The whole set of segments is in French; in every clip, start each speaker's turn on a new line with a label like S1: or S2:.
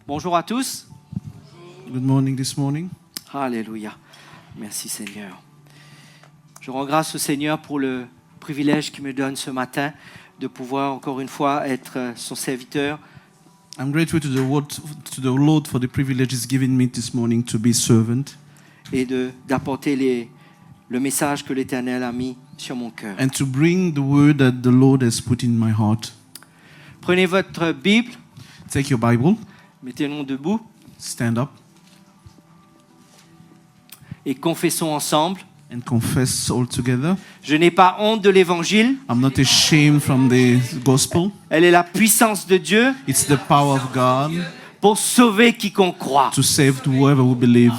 S1: Bonjour à tous.
S2: Good morning this morning.
S1: Alléluia. Merci Seigneur. Je rends grâce au Seigneur pour le privilège qu'il me donne ce matin de pouvoir encore une fois être son serviteur.
S2: I'm grateful to the Lord for the privilege He's given me this morning to be servant
S1: Et d'apporter le message que l'Éternel a mis sur mon cœur.
S2: and to bring the word that the Lord has put in my heart.
S1: Prenez votre Bible,
S2: Take your Bible,
S1: mettez-nous debout
S2: stand up,
S1: et confessons ensemble.
S2: and confess all together.
S1: Je n'ai pas honte de l'Évangile.
S2: I'm not ashamed from the gospel.
S1: Elle est la puissance de Dieu
S2: It's the power of God
S1: pour sauver quiconque croit.
S2: to save whoever will believe.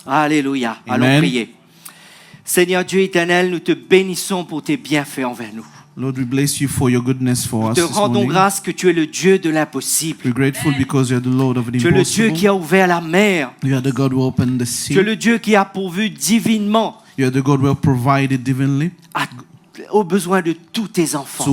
S1: Alléluia.
S2: Amen.
S1: Allons prier. Seigneur Dieu éternel, nous te bénissons pour tes bienfaits envers nous.
S2: Lord, we bless you for your goodness for us
S1: Te
S2: this
S1: rendons
S2: morning.
S1: grâce que tu es le Dieu de l'impossible.
S2: We're grateful because you are the Lord of the
S1: Tu es le Dieu
S2: impossible.
S1: qui a ouvert la mer.
S2: You are the God who opened the
S1: Tu es
S2: sea.
S1: le Dieu qui a pourvu divinement
S2: You are the God who have provided divinely
S1: aux besoins de tous tes enfants.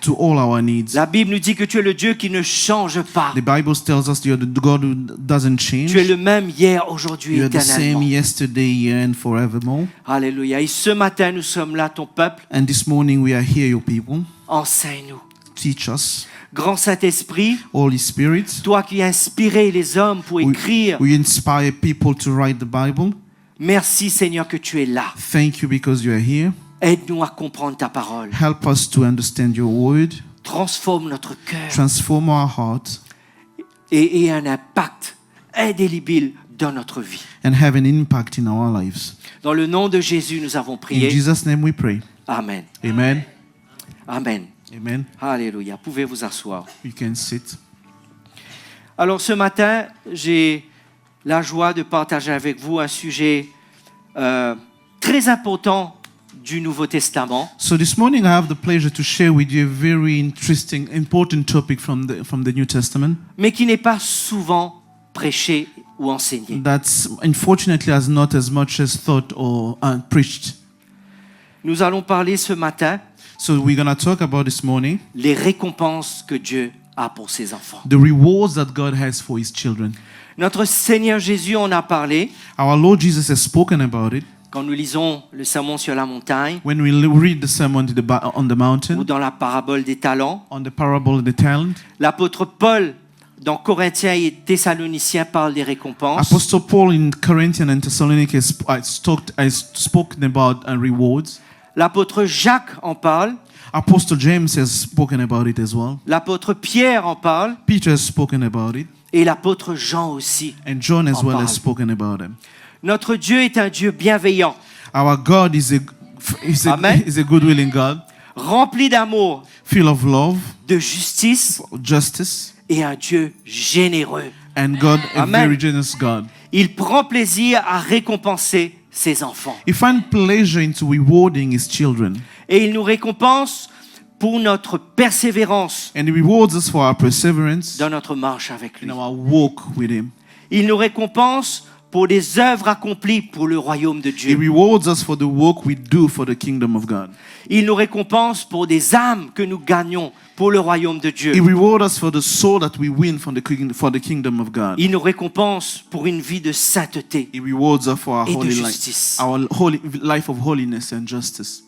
S2: to all our needs.
S1: La Bible nous dit que tu es le Dieu qui ne change pas.
S2: The Bible tells us you are the God who doesn't change.
S1: Tu es le même hier, aujourd'hui,
S2: You are the same
S1: éternellement.
S2: yesterday, here, and forevermore.
S1: Alléluia. Et ce matin, nous sommes là, ton peuple.
S2: And this morning we are here, your people.
S1: Enseigne-nous.
S2: Teach us,
S1: Grand Saint-Esprit,
S2: Holy Spirit.
S1: toi qui as inspiré les hommes pour écrire,
S2: We inspire people to write the Bible.
S1: merci Seigneur que tu es là.
S2: Thank you because you are here.
S1: Aide-nous à comprendre ta parole.
S2: Help us to understand your word.
S1: Transforme notre cœur
S2: Transform our heart
S1: et ait un impact indélébile dans notre vie.
S2: and have an impact in our lives.
S1: Dans le nom de Jésus, nous avons
S2: In
S1: prié.
S2: Jesus' name we pray.
S1: Amen.
S2: Amen.
S1: Amen.
S2: Amen.
S1: Alléluia. Pouvez vous asseoir.
S2: You can sit.
S1: Alors ce matin, j'ai la joie de partager avec vous un sujet très important du Nouveau Testament.
S2: So this morning I have the pleasure to share with you a very interesting, important topic from the New Testament
S1: Mais qui n'est pas souvent prêché ou enseigné.
S2: that's unfortunately has not as much as thought or preached.
S1: Nous allons parler ce matin
S2: So we're going to talk about this morning
S1: les récompenses que Dieu a pour ses enfants.
S2: the rewards that God has for His children.
S1: Notre Seigneur Jésus en a parlé
S2: Our Lord Jesus has spoken about it
S1: quand nous lisons le sermon sur la montagne
S2: when we read the sermon on the
S1: ou
S2: mountain,
S1: dans la parabole des talents.
S2: on the parable of the talent.
S1: L'apôtre Paul, dans Corinthiens et Thessaloniciens, parle des récompenses.
S2: Apostle Paul in Corinthians and Thessalonians has spoken about rewards.
S1: L'apôtre Jacques en parle.
S2: Apostle James has spoken about it as well.
S1: L'apôtre Pierre en parle.
S2: Peter has spoken about it.
S1: Et l'apôtre Jean aussi.
S2: And John as
S1: En
S2: well
S1: parle.
S2: has spoken about them.
S1: Notre Dieu est un Dieu bienveillant,
S2: Our God is
S1: Amen.
S2: a good-willing God,
S1: rempli d'amour,
S2: full of love,
S1: de justice
S2: justice,
S1: et un Dieu généreux.
S2: and God, a
S1: Amen.
S2: very generous God.
S1: Il prend plaisir à récompenser ses enfants.
S2: He finds pleasure into rewarding His children,
S1: Et il nous récompense pour notre persévérance
S2: and He rewards us for our perseverance
S1: dans notre marche avec lui.
S2: in our walk with Him.
S1: Il nous récompense pour des œuvres accomplies pour le royaume de
S2: He
S1: Dieu.
S2: rewards us for the work we do for the kingdom of God.
S1: Il nous récompense pour des âmes que nous gagnons pour le royaume de Dieu.
S2: He rewards us for the soul that we win for the kingdom of God.
S1: Il nous récompense pour une vie de sainteté
S2: He rewards us for our
S1: et de
S2: holy
S1: justice.
S2: life, our holy life of holiness and justice.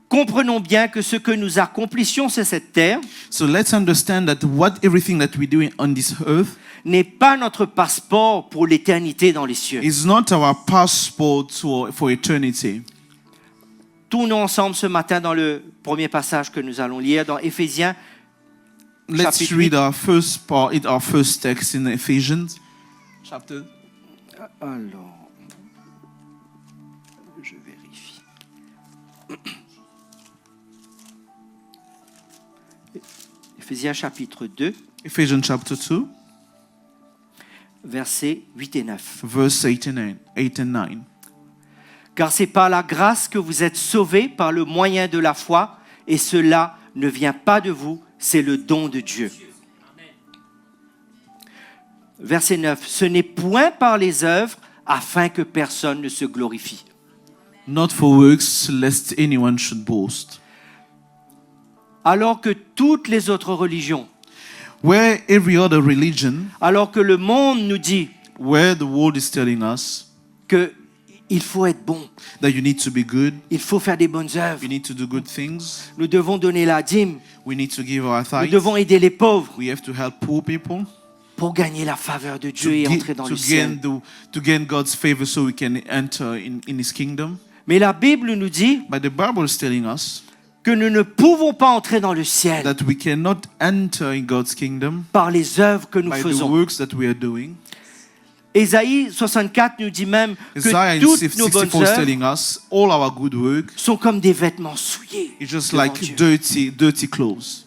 S1: Comprenons bien que ce que nous accomplissions sur cette terre
S2: So let's understand that everything that we do on this earth
S1: n'est pas notre passeport pour l'éternité dans les cieux.
S2: is not our passport for eternity.
S1: Tournons ensemble ce matin dans le premier passage que nous allons lire dans Éphésiens.
S2: Let's
S1: Chapitre
S2: read our first text in Ephesians chapter.
S1: Alors, je vérifie. Éphésiens chapitre 2,
S2: Ephesians chapter 2,
S1: versets 8 et 9.
S2: verse 8 and 9.
S1: Car c'est par la grâce que vous êtes sauvés par le moyen de la foi, et cela ne vient pas de vous, c'est le don de Dieu. Verset 9. Ce n'est point par les œuvres afin que personne ne se glorifie.
S2: Not for works, lest anyone should boast.
S1: Alors que toutes les autres religions
S2: Where every other religion,
S1: alors que le monde nous dit
S2: where the world is telling us
S1: qu'il faut être bon,
S2: that you need to be good,
S1: il faut faire des bonnes œuvres,
S2: you need to do good things,
S1: nous devons donner la dîme,
S2: we need to give our
S1: nous
S2: tithes,
S1: devons aider les pauvres
S2: we have to help poor people
S1: pour gagner la faveur de Dieu
S2: to,
S1: et
S2: gi-
S1: entrer dans
S2: to
S1: le ciel.
S2: gain God's favor so we can enter in His kingdom.
S1: Mais la Bible nous dit
S2: But the Bible is telling us
S1: que nous ne pouvons pas entrer dans le ciel
S2: that we cannot enter in God's kingdom
S1: par les œuvres que nous
S2: by the
S1: faisons.
S2: works that we are doing.
S1: Ésaïe 64 nous dit même
S2: Isaiah
S1: que toutes nos bonnes
S2: 64 is
S1: œuvres
S2: telling us all our good work
S1: sont comme des vêtements souillés.
S2: is just
S1: devant
S2: like
S1: Dieu.
S2: dirty clothes.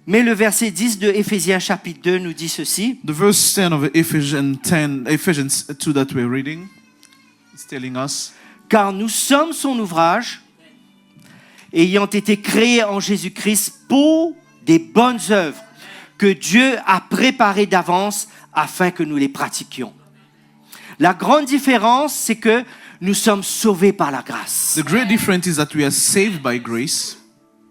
S1: Mais le verset 10 de Éphésiens chapitre 2 nous dit ceci.
S2: The verse 10 of Ephesians 2 that we're reading is telling us,
S1: Car nous sommes son ouvrage, ayant été créés en Jésus-Christ pour des bonnes œuvres que Dieu a préparées d'avance afin que nous les pratiquions. La grande différence, c'est que nous sommes sauvés par la grâce,
S2: the great difference is that we are saved by grace,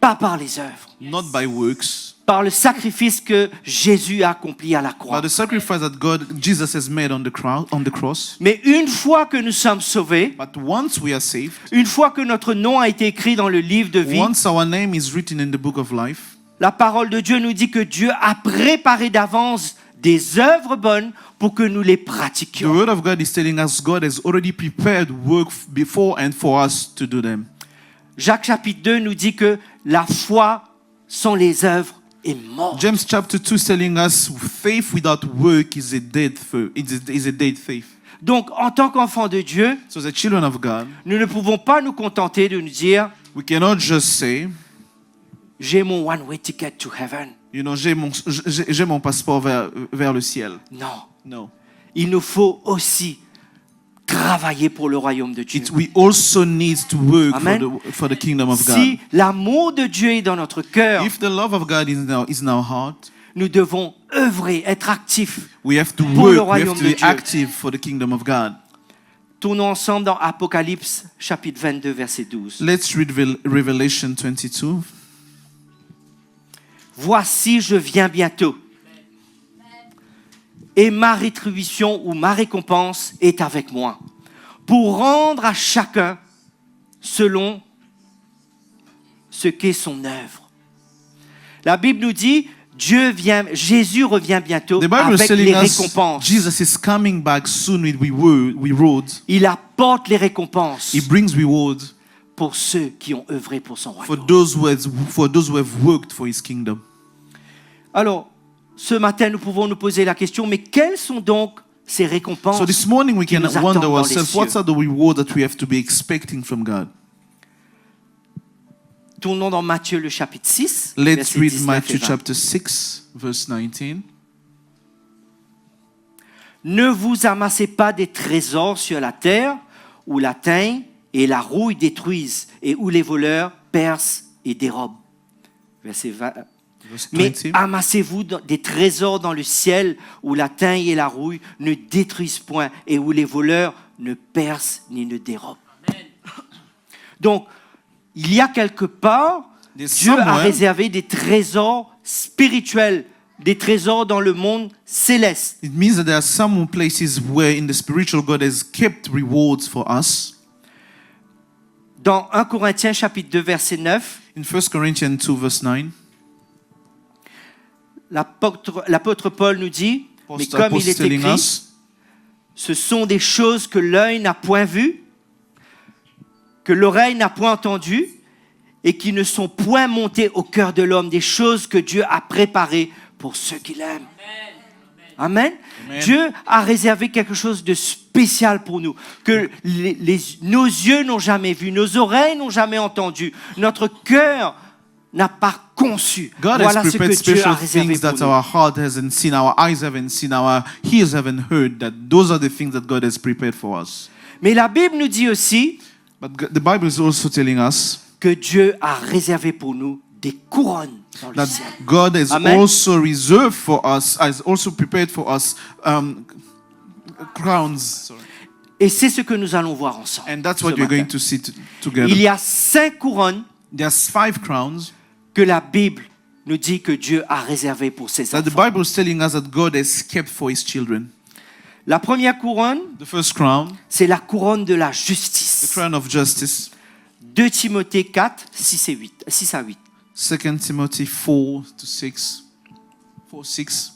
S1: pas par les œuvres,
S2: not by works,
S1: par le sacrifice que Jésus a accompli à la croix.
S2: by the sacrifice that Jesus has made on the cross.
S1: Mais une fois que nous sommes sauvés,
S2: But once we are saved,
S1: une fois que notre nom a été écrit dans le livre de vie,
S2: once our name is written in the book of life,
S1: la parole de Dieu nous dit que Dieu a préparé d'avance des œuvres bonnes pour que nous les
S2: the
S1: pratiquions.
S2: word of God is telling us God has already prepared work before and for us to do them.
S1: Jacques chapitre 2 nous dit que la foi sans les œuvres est morte.
S2: James chapter 2 is telling us faith without work is a dead faith.
S1: Donc, en tant qu'enfants de Dieu,
S2: So the children of God,
S1: nous ne pouvons pas nous contenter de nous dire
S2: we cannot just say,
S1: « J'ai mon one-way ticket to heaven
S2: j'ai mon passeport vers le ciel. ».
S1: Non,
S2: No.
S1: il nous faut aussi travailler pour le royaume de Dieu.
S2: We also need to work
S1: Amen.
S2: for the kingdom of God.
S1: Si l'amour de Dieu est dans notre cœur,
S2: If the love of God is in our heart,
S1: nous devons œuvrer, être actifs.
S2: we have to
S1: Pour le
S2: work, we have
S1: royaume
S2: to
S1: de
S2: be
S1: Dieu.
S2: active for the kingdom of God.
S1: Tournons ensemble dans Apocalypse chapitre 22, verset 12.
S2: Let's read Revelation 22.
S1: Voici, je viens bientôt. Et ma rétribution ou ma récompense est avec moi, pour rendre à chacun selon ce qu'est son œuvre. La Bible nous dit, Jésus revient bientôt
S2: The Bible is
S1: avec
S2: telling
S1: les
S2: us
S1: récompenses.
S2: Jesus is coming back soon with rewards.
S1: Il apporte les récompenses
S2: He brings rewards
S1: pour ceux qui ont œuvré pour son
S2: for
S1: royaume.
S2: those who have worked for His kingdom.
S1: Alors, ce matin, nous pouvons nous poser la question, mais quelles sont donc ces récompenses
S2: So this morning we
S1: qui
S2: can
S1: nous attendent
S2: wonder
S1: dans les
S2: ourselves,
S1: cieux?
S2: what are the rewards that we have to be expecting from God?
S1: Tournons dans Matthieu le chapitre 6,
S2: Let's
S1: versets
S2: read
S1: 19 et
S2: Matthew
S1: 20.
S2: chapter 6, verse 19.
S1: Ne vous amassez pas des trésors sur la terre, où la teigne et la rouille détruisent, et où les voleurs percent et dérobent. Verset 20.
S2: Verse
S1: Mais
S2: 20.
S1: amassez-vous des trésors dans le ciel, où la teigne et la rouille ne détruisent point, et où les voleurs ne percent ni ne dérobent. Donc, il y a quelque part,
S2: There's
S1: Dieu a
S2: somewhere-
S1: réservé des trésors spirituels, des trésors dans le monde céleste.
S2: It means that there are some places where in the spiritual God has kept rewards for us.
S1: Dans 1 Corinthiens chapitre 2 verset 9,
S2: In 1 Corinthians 2, verse 9,
S1: l'apôtre Paul nous dit, mais
S2: Apostle
S1: comme il
S2: is
S1: est
S2: telling
S1: écrit,
S2: us,
S1: ce sont des choses que l'œil n'a point vues, que l'oreille n'a point entendues, et qui ne sont point montées au cœur de l'homme, des choses que Dieu a préparées pour ceux qui l'aiment. Amen.
S2: Amen.
S1: Dieu a réservé quelque chose de spécial pour nous, que nos yeux n'ont jamais vu, nos oreilles n'ont jamais entendu, notre cœur n'a pas conçu.
S2: God
S1: Voilà
S2: has
S1: ce que
S2: prepared
S1: Dieu a
S2: special
S1: réservé
S2: things
S1: pour
S2: that
S1: nous.
S2: our heart hasn't seen, our eyes haven't seen, our ears haven't heard. That those are the things that God has prepared for us.
S1: Mais la Bible nous dit aussi
S2: But the Bible is also telling us
S1: que Dieu a réservé pour nous des couronnes dans le
S2: that
S1: ciel.
S2: God has
S1: Amen.
S2: also reserved for us, has also prepared for us crowns. Sorry.
S1: Et c'est ce que nous allons voir ensemble.
S2: And that's
S1: ce
S2: what we're
S1: matin.
S2: going to see together.
S1: Il y a 5 couronnes
S2: There's 5 crowns
S1: que la Bible nous dit que Dieu a réservé pour ses
S2: that the
S1: enfants.
S2: Bible is telling us that God has kept for his children.
S1: La première couronne,
S2: The first crown,
S1: c'est la couronne de la
S2: the
S1: justice.
S2: crown of justice.
S1: 2 Timothée 4, 6 à 8.
S2: 2 Timothy 4 to 6. 4, 6.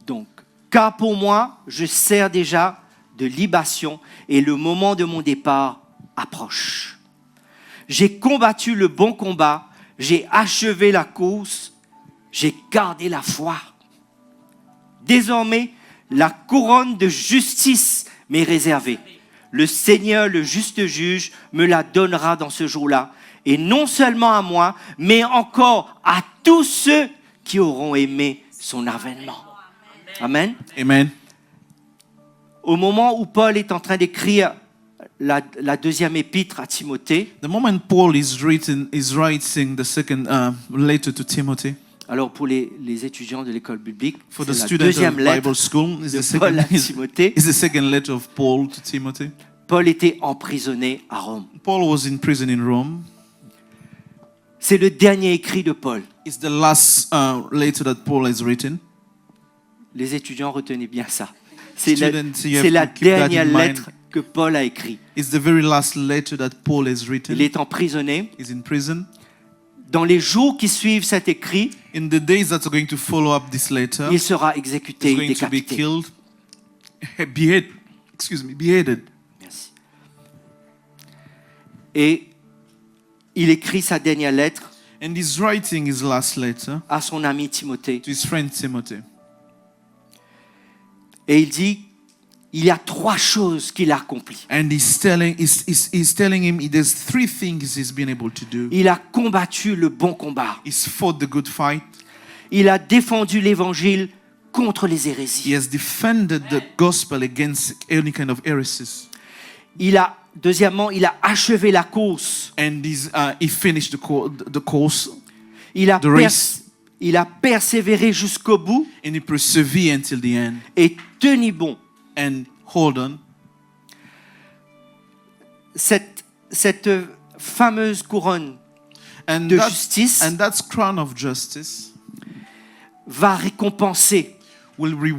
S1: Donc, car pour moi, je sers déjà de libation et le moment de mon départ approche. J'ai combattu le bon combat, j'ai achevé la course, j'ai gardé la foi. Désormais, la couronne de justice m'est réservée. Le Seigneur, le juste juge, me la donnera dans ce jour-là. Et non seulement à moi, mais encore à tous ceux qui auront aimé son avènement. Amen.
S2: Amen.
S1: Au moment où Paul est en train d'écrire la deuxième épître à Timothée,
S2: The moment Paul is writing the second letter to Timothy,
S1: alors pour les étudiants de l'école biblique,
S2: for the
S1: c'est la
S2: student of
S1: deuxième lettre
S2: Bible school, is
S1: de Paul à
S2: is
S1: Timothée.
S2: the second letter of Paul to Timothy.
S1: Paul était emprisonné à Rome.
S2: Paul was in prison in Rome.
S1: C'est le dernier écrit de Paul.
S2: It's the last letter that Paul has written.
S1: Les étudiants, retenez bien ça. C'est la,
S2: Students, you have
S1: c'est la
S2: to keep that
S1: dernière
S2: in mind.
S1: lettre que Paul a écrite.
S2: It's the very last letter that Paul has written.
S1: Il est emprisonné.
S2: He's in prison.
S1: Dans les jours qui suivent cet écrit,
S2: In the days that are going to follow up this letter,
S1: il sera exécuté,
S2: he's going to be
S1: décapité.
S2: killed, beheaded.
S1: Merci. Et il écrit sa dernière lettre
S2: And he's writing his last letter
S1: à son ami Timothée.
S2: to his friend Timothy.
S1: Et il dit, il y a 3 choses qu'il a accomplies.
S2: And he's telling him there's 3 things he's been able to do.
S1: Il a combattu le bon combat.
S2: He's fought the good fight.
S1: Il a défendu l'évangile contre les
S2: He
S1: hérésies.
S2: has defended the gospel against any kind of heresies.
S1: Deuxièmement, il a achevé la course.
S2: And he finished the course.
S1: Il a,
S2: The race.
S1: il a persévéré jusqu'au bout
S2: And he persevered until the end.
S1: et tenu bon.
S2: And hold on.
S1: Cette fameuse couronne
S2: And
S1: de
S2: that,
S1: justice
S2: and that crown of justice
S1: va récompenser
S2: will be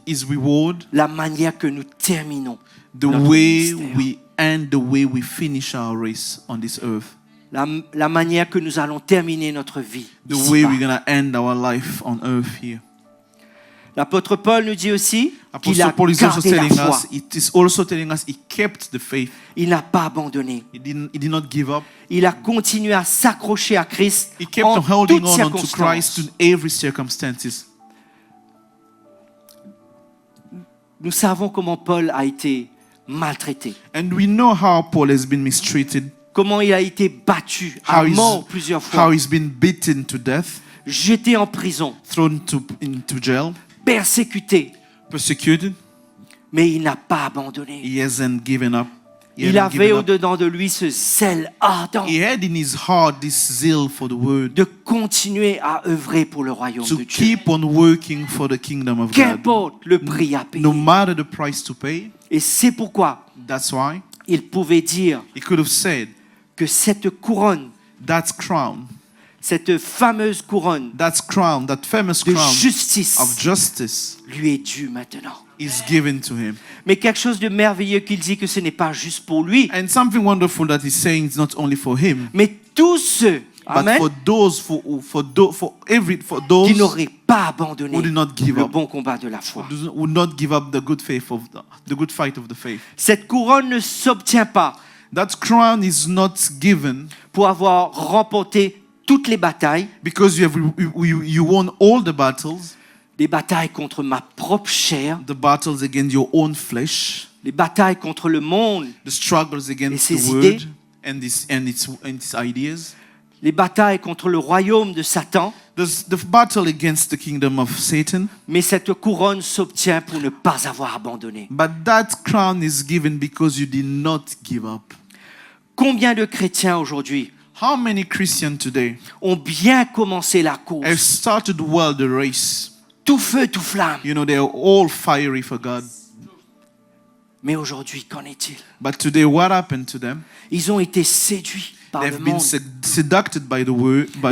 S2: his reward,
S1: la manière que nous terminons
S2: the
S1: notre
S2: way
S1: ministère.
S2: we end, the way we finish our race on this earth,
S1: la manière que nous allons terminer notre vie.
S2: the
S1: ici-bas.
S2: way we're going to end our life on earth here.
S1: L'apôtre Paul nous dit aussi qu'il a
S2: Apostle Paul is also
S1: gardé la
S2: telling
S1: foi.
S2: us, it is also telling us he kept the faith.
S1: Il n'a pas abandonné.
S2: He did not give up.
S1: Il a continué à s'accrocher à Christ
S2: He kept
S1: en
S2: on holding
S1: toutes
S2: on to Christ
S1: circonstances.
S2: in every circumstances.
S1: Nous savons comment Paul a été maltraité,
S2: And we know how Paul has been mistreated,
S1: comment il a été battu à mort plusieurs
S2: how
S1: fois,
S2: he's been beaten to death,
S1: jeté en prison,
S2: thrown into jail,
S1: persécuté,
S2: persecuted.
S1: mais il n'a pas abandonné.
S2: He hasn't given up. He
S1: Il
S2: hasn't
S1: avait
S2: given up.
S1: au-dedans de lui ce zèle ardent
S2: He had in his heart this zeal for the word,
S1: de continuer à œuvrer pour le royaume
S2: to
S1: de Dieu.
S2: keep on working for the kingdom of God.
S1: Qu'importe le prix à payer.
S2: No matter the price to pay.
S1: Et c'est pourquoi
S2: That's why
S1: il pouvait dire
S2: he could have said
S1: que cette couronne,
S2: that crown,
S1: cette fameuse couronne
S2: that famous
S1: de
S2: crown
S1: justice
S2: of justice
S1: lui est due maintenant.
S2: is given to him.
S1: Mais quelque chose de merveilleux qu'il dit que ce n'est pas juste pour lui,
S2: And something wonderful that he's saying is not only for him,
S1: mais tous ceux,
S2: but
S1: amen,
S2: for those
S1: qui n'auraient pas abandonné
S2: who did not give
S1: le
S2: up,
S1: bon combat de la foi.
S2: would not give up the good fight of the faith.
S1: Cette couronne ne s'obtient pas
S2: That crown is not given
S1: pour avoir remporté toutes les batailles,
S2: because you won all the battles,
S1: les batailles contre ma propre chair,
S2: the battles against your own flesh,
S1: les batailles contre le monde,
S2: the struggles against
S1: Et
S2: the
S1: ses
S2: word
S1: idées.
S2: and its ideas,
S1: les batailles contre le royaume de Satan,
S2: the battle against the kingdom of Satan.
S1: mais cette couronne s'obtient pour ne pas avoir abandonné.
S2: But that crown is given because you did not give up.
S1: Combien de chrétiens aujourd'hui
S2: How many Christians today
S1: ont bien commencé la
S2: have
S1: course,
S2: started well the race?
S1: tout feu, tout flamme,
S2: You know, they're all fiery for God.
S1: mais aujourd'hui, qu'en est-il?
S2: But today, what happened to them?
S1: Ils ont été séduits, par le
S2: They've been
S1: monde
S2: seduced by the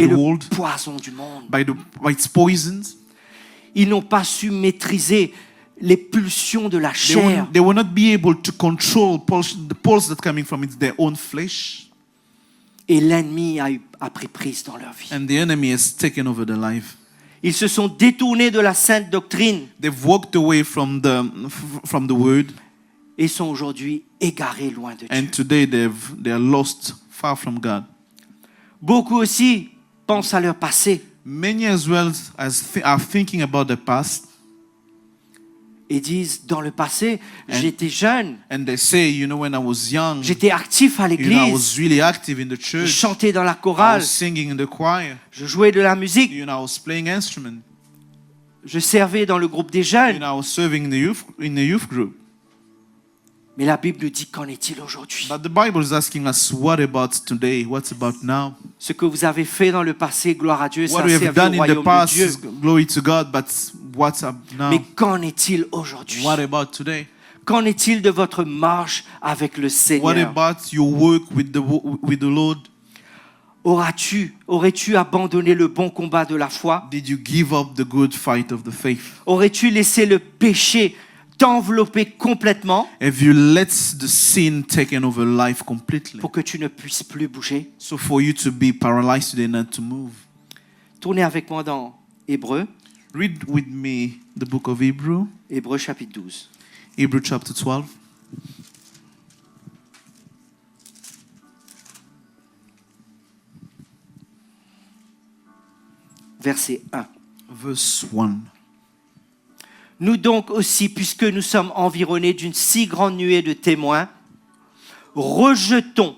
S1: et le
S2: world,
S1: poison du monde.
S2: by its poisons.
S1: Ils n'ont pas su maîtriser les pulsions de la chair.
S2: They will not be able to control the pulse that's coming from their own flesh.
S1: Et l'ennemi a pris prise dans leur vie.
S2: And the enemy has taken over their life.
S1: Ils se sont détournés de la sainte doctrine
S2: They've walked away from the word,
S1: et sont aujourd'hui égarés loin de Dieu.
S2: and today they are lost far from God.
S1: Beaucoup aussi pensent à leur passé
S2: Many as well are thinking about the past,
S1: et disent, dans le passé, j'étais jeune,
S2: and they say, when I was young,
S1: j'étais actif à
S2: I
S1: l'église,
S2: was really active in the
S1: je
S2: church.
S1: chantais dans la
S2: I
S1: chorale,
S2: was singing in the choir.
S1: je jouais de la musique,
S2: I was playing instrument.
S1: je servais dans le groupe des jeunes.
S2: I was serving in the youth group.
S1: Mais la Bible nous dit, qu'en est-il aujourd'hui?
S2: But the Bible is asking us, what about today? What's about now?
S1: Ce que vous avez fait dans le passé, gloire à Dieu, ça
S2: What
S1: a
S2: we have
S1: servi
S2: done
S1: au
S2: in
S1: royaume
S2: the past,
S1: de Dieu.
S2: is glory to God, but what's up now?
S1: Mais qu'en est-il aujourd'hui?
S2: What about today?
S1: Qu'en est-il de votre marche avec le
S2: What
S1: Seigneur?
S2: about your work with the Lord?
S1: Aurais-tu abandonné le bon combat de la foi?
S2: Did you give up the good fight of the faith?
S1: Aurais-tu laissé le péché t'envelopper complètement
S2: Have you let the sin taken over life completely?
S1: pour que tu ne puisses plus bouger?
S2: So for you to be paralyzed today, not to move.
S1: Tournez avec moi dans Hébreux,
S2: Read with me the book of Hebrew,
S1: Hébreux chapitre 12.
S2: Hebrew chapter 12.
S1: Verset 1.
S2: Verse 1.
S1: Nous donc aussi, puisque nous sommes environnés d'une si grande nuée de témoins, rejetons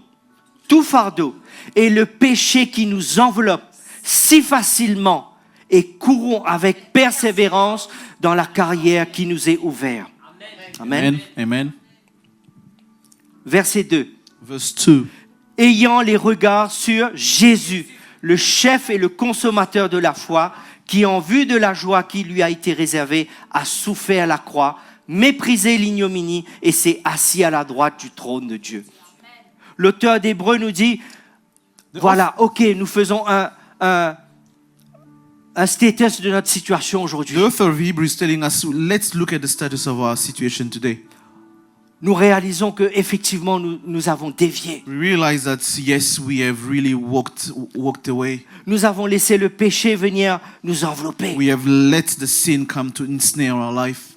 S1: tout fardeau et le péché qui nous enveloppe si facilement et courons avec persévérance dans la carrière qui nous est ouverte. Amen.
S2: Amen.
S1: Verset 2.
S2: Verse 2.
S1: Ayant les regards sur Jésus, le chef et le consommateur de la foi, qui en vue de la joie qui lui a été réservée, a souffert la croix, méprisé l'ignominie et s'est assis à la droite du trône de Dieu. L'auteur d'Hébreux nous dit, voilà, ok, nous faisons un status de notre situation aujourd'hui.
S2: The author of Hebrews is telling us, let's look at the status of our situation today.
S1: Nous réalisons que effectivement nous avons dévié.
S2: We realize that yes, we have really walked away.
S1: Nous avons laissé le péché venir nous envelopper.
S2: We have let the sin come to ensnare our life.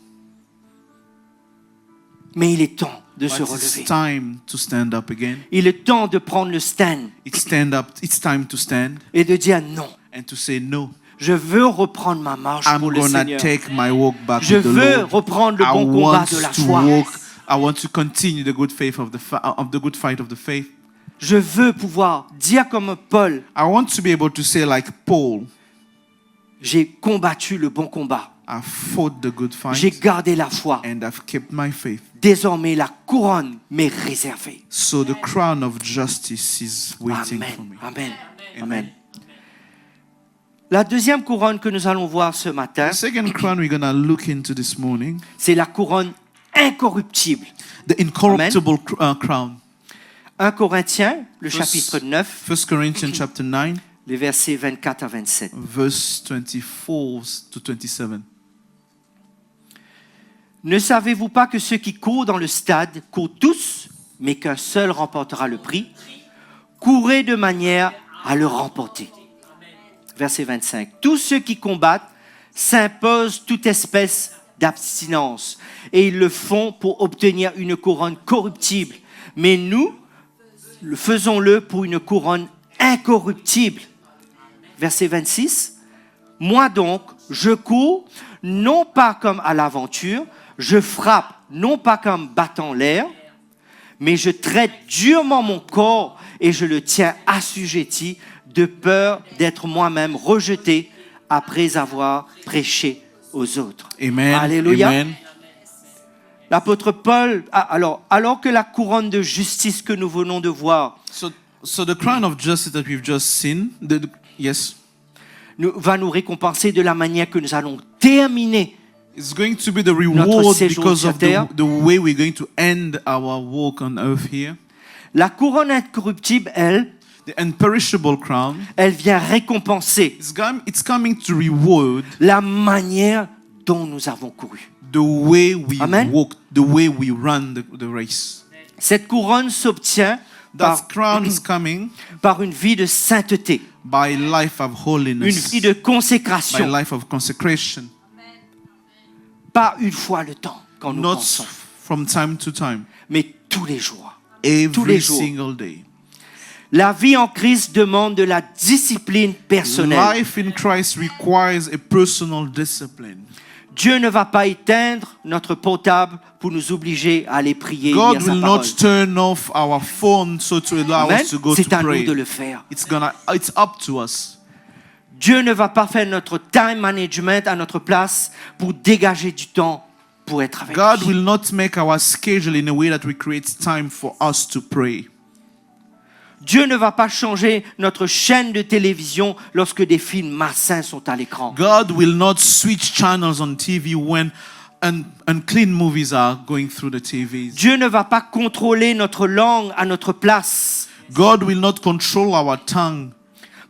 S1: Mais il est temps de se
S2: But it's
S1: relever.
S2: time to stand up again.
S1: Il est temps de prendre le stand
S2: It's time to stand
S1: et de dire non.
S2: and to say no.
S1: Je veux reprendre ma marche
S2: I'm
S1: pour le
S2: gonna
S1: Seigneur.
S2: take my walk back
S1: Je
S2: with the
S1: veux
S2: Lord.
S1: reprendre le
S2: I
S1: bon combat
S2: want
S1: de la
S2: to
S1: foi.
S2: walk. I want to continue the good faith of the good fight of the faith.
S1: Je veux pouvoir dire comme Paul,
S2: I want to be able to say like Paul,
S1: j'ai combattu le bon combat.
S2: I fought the good
S1: J'ai
S2: fight
S1: gardé la foi.
S2: and I've kept my faith.
S1: Désormais, la couronne m'est réservée.
S2: So the crown of justice is waiting for
S1: Amen.
S2: me.
S1: Amen.
S2: Amen.
S1: Amen. La deuxième couronne que nous allons voir ce matin,
S2: The second crown we're going to look into this morning,
S1: c'est la couronne incorruptible.
S2: the incorruptible crown.
S1: 1 Corinthiens, le
S2: First-
S1: chapitre 9,
S2: 1 Corinthians chapter 9,
S1: les versets 24 à 27.
S2: verse 24 to 27.
S1: Ne savez-vous pas que ceux qui courent dans le stade courent tous, mais qu'un seul remportera le prix? Courez de manière à le remporter. Verset 25. Tous ceux qui combattent s'imposent toute espèce d'abstinence, et ils le font pour obtenir une couronne corruptible. Mais nous, faisons-le pour une couronne incorruptible. Verset 26. Moi donc, je cours, non pas comme à l'aventure, je frappe, non pas comme battant l'air, mais je traite durement mon corps et je le tiens assujetti de peur d'être moi-même rejeté après avoir prêché aux autres.
S2: Amen.
S1: Alléluia.
S2: Amen.
S1: L'apôtre Paul, alors que la couronne de justice que nous venons de voir
S2: So the crown of justice that we've just seen, yes,
S1: va nous récompenser de la manière que nous allons terminer
S2: it's going to be the
S1: notre
S2: reward
S1: séjour
S2: because
S1: sur
S2: of
S1: terre.
S2: the way we're going to end our walk on earth here.
S1: La couronne incorruptible, elle,
S2: The imperishable crown.
S1: Elle vient récompenser
S2: It's coming to reward
S1: la manière dont nous avons couru.
S2: the way we
S1: Amen.
S2: walk, the way we run the race.
S1: Cette couronne s'obtient
S2: That crown is coming
S1: par une vie de sainteté,
S2: by life of
S1: une
S2: holiness,
S1: vie de
S2: by
S1: consécration,
S2: life of consecration,
S1: pas une fois le temps quand nous
S2: not
S1: pensons,
S2: from time to time,
S1: mais tous les jours.
S2: every
S1: jours.
S2: single day.
S1: La vie en Christ demande de la discipline personnelle.
S2: Life in Christ requires a personal discipline.
S1: Dieu ne va pas éteindre notre portable pour nous obliger à aller prier et
S2: God
S1: lire sa
S2: will
S1: parole.
S2: not turn off our phone so to allow
S1: Amen.
S2: us to go
S1: C'est
S2: to
S1: à nous
S2: pray.
S1: de le faire.
S2: It's up to us.
S1: Dieu ne va pas faire notre time management à notre place pour dégager du temps pour être avec
S2: God
S1: lui.
S2: will not make our schedule in a way that we create time for us to pray.
S1: Dieu ne va pas changer notre chaîne de télévision lorsque des films malsains sont à l'écran.
S2: God will not switch channels on TV when unclean movies are going through the TVs.
S1: Dieu ne va pas contrôler notre langue à notre place
S2: God will not control our tongue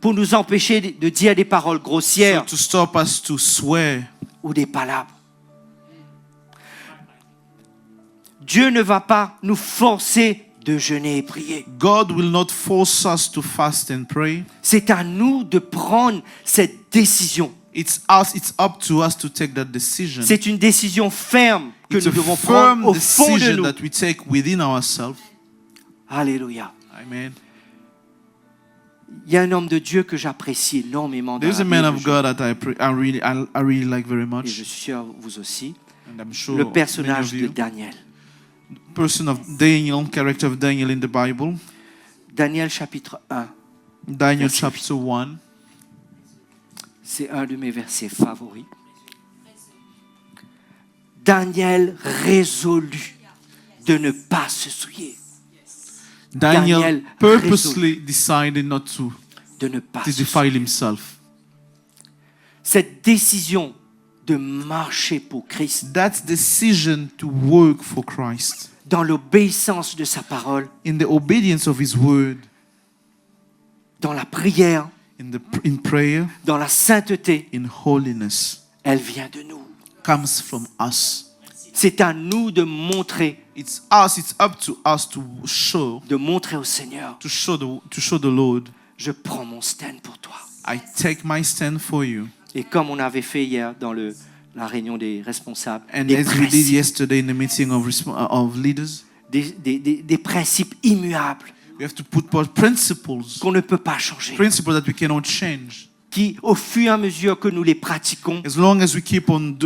S1: pour nous empêcher de dire des paroles grossières
S2: to stop us to swear.
S1: ou des palabres. Dieu ne va pas nous forcer de jeûner et prier.
S2: God will not force us to fast and pray.
S1: C'est à nous de prendre cette décision.
S2: It's up to us to take that decision.
S1: C'est une décision ferme que
S2: It's
S1: nous
S2: a
S1: devons prendre
S2: firm
S1: au fond de
S2: decision
S1: nous.
S2: that we take within ourselves.
S1: Alléluia.
S2: Amen.
S1: Il y a un homme de Dieu que j'apprécie énormément dans
S2: There's
S1: la
S2: a man
S1: Bible,
S2: of God that I really like very
S1: et
S2: much,
S1: je suis sûr vous aussi,
S2: and I'm sure
S1: le
S2: many
S1: personnage
S2: of
S1: de
S2: you.
S1: Daniel.
S2: Person of Daniel, character of Daniel in the Bible.
S1: Daniel chapitre 1,
S2: Daniel
S1: Verset.
S2: chapter 1.
S1: c'est un de mes versets favoris. Daniel résolut de ne pas se souiller,
S2: Daniel
S1: Daniel
S2: purposely decided not
S1: de ne pas
S2: to
S1: se souiller.
S2: defile himself.
S1: Cette décision de marcher pour Christ,
S2: That decision to work for Christ
S1: dans l'obéissance de sa parole,
S2: in the obedience of His word,
S1: dans la prière,
S2: in prayer,
S1: dans la sainteté,
S2: in holiness,
S1: elle vient de nous.
S2: comes from us.
S1: C'est à nous de montrer
S2: It's up to us to show
S1: au Seigneur,
S2: the Lord,
S1: je prends mon stand pour toi.
S2: I take my stand for you.
S1: Et comme on avait fait hier dans la réunion des responsables,
S2: And
S1: des
S2: as we did
S1: principes,
S2: yesterday in the meeting of leaders,
S1: des principes immuables
S2: we have to put forth principles
S1: qu'on ne peut pas changer,
S2: that we cannot change.
S1: qui au fur et à mesure que nous les pratiquons,
S2: As long as we keep on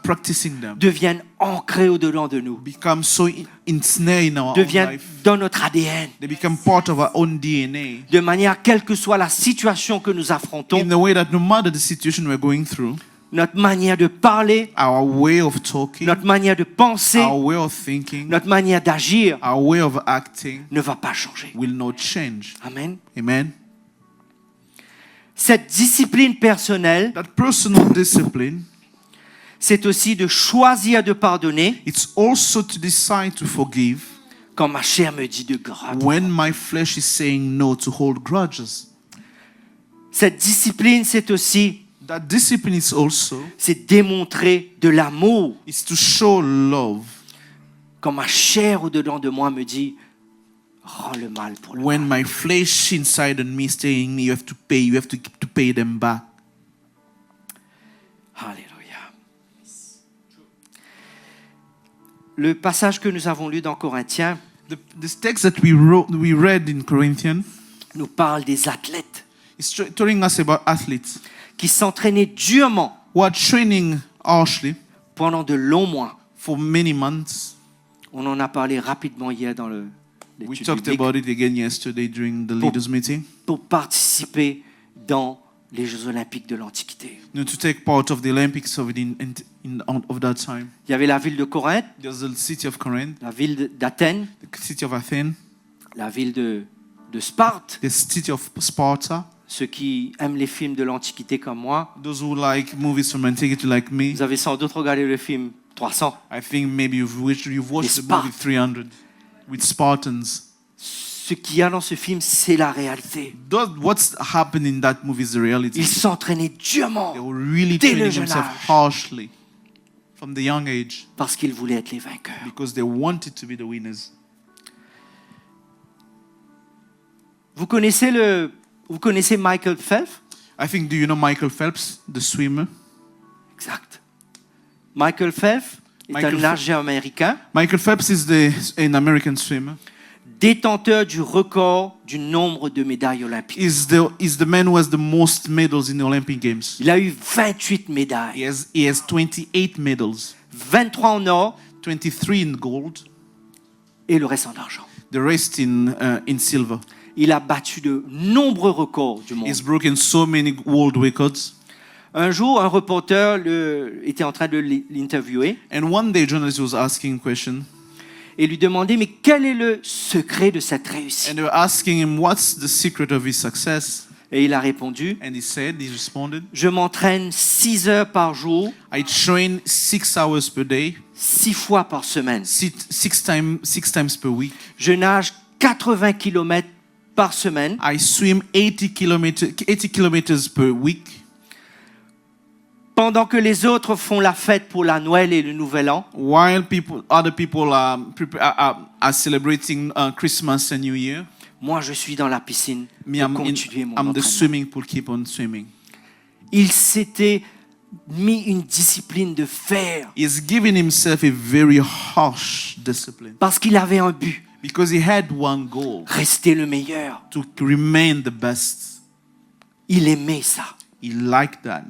S2: practicing them,
S1: deviennent ancrés au-dedans de nous,
S2: become so ensnared in our own
S1: deviennent
S2: life.
S1: dans notre ADN,
S2: They become part of our own DNA.
S1: de manière, quelle que soit la situation que nous affrontons,
S2: In the way that no matter the situation we're going through,
S1: notre manière de parler,
S2: our way of talking,
S1: notre manière de penser,
S2: our way of thinking,
S1: notre manière d'agir
S2: our way of acting
S1: ne va pas changer.
S2: will not change.
S1: Amen.
S2: Amen.
S1: Cette discipline personnelle,
S2: That personal discipline,
S1: c'est aussi de choisir de pardonner
S2: it's also to decide to forgive
S1: quand ma chair me dit de grâce.
S2: when my flesh is saying no to hold grudges.
S1: Cette discipline, c'est aussi
S2: That discipline is also
S1: c'est démontrer de l'amour
S2: is to show love
S1: quand ma chair au-dedans de moi me dit rends le mal pour le
S2: when
S1: mal.
S2: my flesh inside on me is saying you have to pay them back.
S1: Alléluia. Le passage que nous avons lu dans Corinthiens
S2: This text that we read in Corinthians
S1: nous parle des athlètes
S2: is telling us about athletes
S1: qui s'entraînaient durement
S2: who are training harshly
S1: pendant de longs mois.
S2: for many months.
S1: On en a parlé rapidement hier dans
S2: We
S1: l'étude
S2: talked
S1: biblique,
S2: about it again yesterday during the leaders meeting.
S1: pour participer dans les Jeux Olympiques de l'Antiquité.
S2: To take part of the Olympics of that time.
S1: Il y avait la ville de Corinthe,
S2: There's the city of Corinth,
S1: la ville d'Athènes,
S2: the city of Athens,
S1: la ville de Sparte.
S2: the city of Sparta.
S1: Ceux qui aiment les films de l'Antiquité comme moi,
S2: Those who like movies from antiquity like me,
S1: vous avez sans doute regardé le film 300.
S2: I think maybe you've watched the movie
S1: Spartes.
S2: 300 with Spartans.
S1: ce qu'il y a dans ce film, c'est la réalité.
S2: What's happened in that movie is the reality.
S1: Il s'entraînait durement
S2: They were really
S1: dès le
S2: training
S1: jeune
S2: themselves
S1: âge
S2: harshly from the young age
S1: parce qu'il voulait être les vainqueurs.
S2: because they wanted to be the winners.
S1: Vous connaissez Michael Phelps?
S2: I think, do you know Michael Phelps, the swimmer?
S1: Exact. Michael Phelps est
S2: Michael
S1: un nageur américain,
S2: Michael Phelps is an American swimmer.
S1: détenteur du record du nombre de médailles olympiques.
S2: Is the man who has the most medals in the Olympic Games.
S1: Il a eu 28 médailles,
S2: He has 28 medals,
S1: 23 en or
S2: 23 in gold,
S1: et le reste en argent.
S2: the rest in silver.
S1: Il a battu de nombreux records du monde.
S2: He's broken so many world records.
S1: Un jour, un reporter était en train de l'interviewer
S2: And one day, a journalist was asking a question,
S1: et lui demandait mais quel est le secret de cette réussite?
S2: and they were asking him, what's the secret of his success?
S1: Et il a répondu,
S2: And he responded,
S1: je m'entraîne 6 heures par jour,
S2: I train 6 hours per day,
S1: 6 fois par semaine.
S2: six times per week.
S1: Je nage 80 km par semaine.
S2: I swim 80 kilometers per week.
S1: Pendant que les autres font la fête pour la Noël et le Nouvel An,
S2: While other people are celebrating Christmas and New Year,
S1: moi je suis dans la piscine
S2: me,
S1: pour continuer mon
S2: I'm the
S1: entraînement.
S2: swimming pool, keep on swimming.
S1: Il s'était mis une discipline de fer
S2: He's given himself a very harsh discipline
S1: parce qu'il avait un but,
S2: because he had one goal,
S1: rester le meilleur.
S2: to remain the best.
S1: Il aimait ça.
S2: He liked that.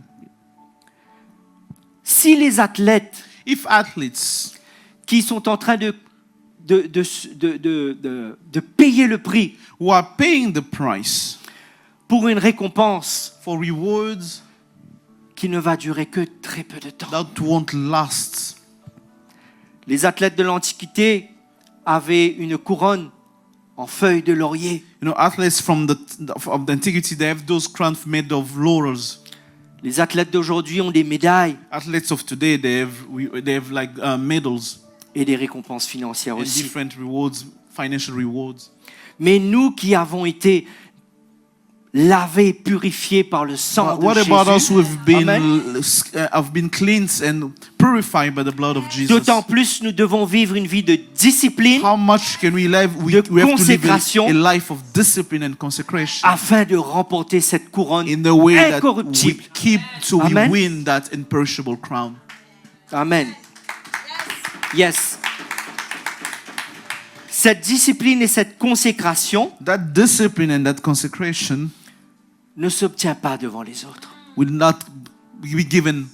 S1: Si les athlètes
S2: If athletes
S1: qui sont en train de payer le prix
S2: who are paying the price
S1: pour une récompense
S2: for rewards
S1: qui ne va durer que très peu de temps.
S2: that won't last,
S1: Les athlètes de l'Antiquité avaient une couronne en feuilles de laurier.
S2: you know, athletes from the antiquity, they have those crowns made of laurels.
S1: Les athlètes d'aujourd'hui ont des médailles
S2: Athletes of today, they have like medals
S1: et des récompenses financières
S2: and
S1: aussi.
S2: different rewards, financial rewards.
S1: Mais nous qui avons été lavés, purifiés par le sang
S2: What
S1: de
S2: about us
S1: Jésus,
S2: who
S1: Amen.
S2: have been cleansed and purified by the blood of Jesus?
S1: D'autant plus nous devons vivre une vie de discipline
S2: How much can we live? We
S1: de
S2: have to live
S1: consécration
S2: a life of discipline and consecration
S1: afin de remporter cette couronne
S2: in the way that we
S1: incorruptible.
S2: keep so we
S1: Amen.
S2: win that imperishable crown.
S1: Amen. Yes. Cette discipline et cette consécration
S2: That discipline and that consecration
S1: ne s'obtient pas devant les autres.
S2: will not be given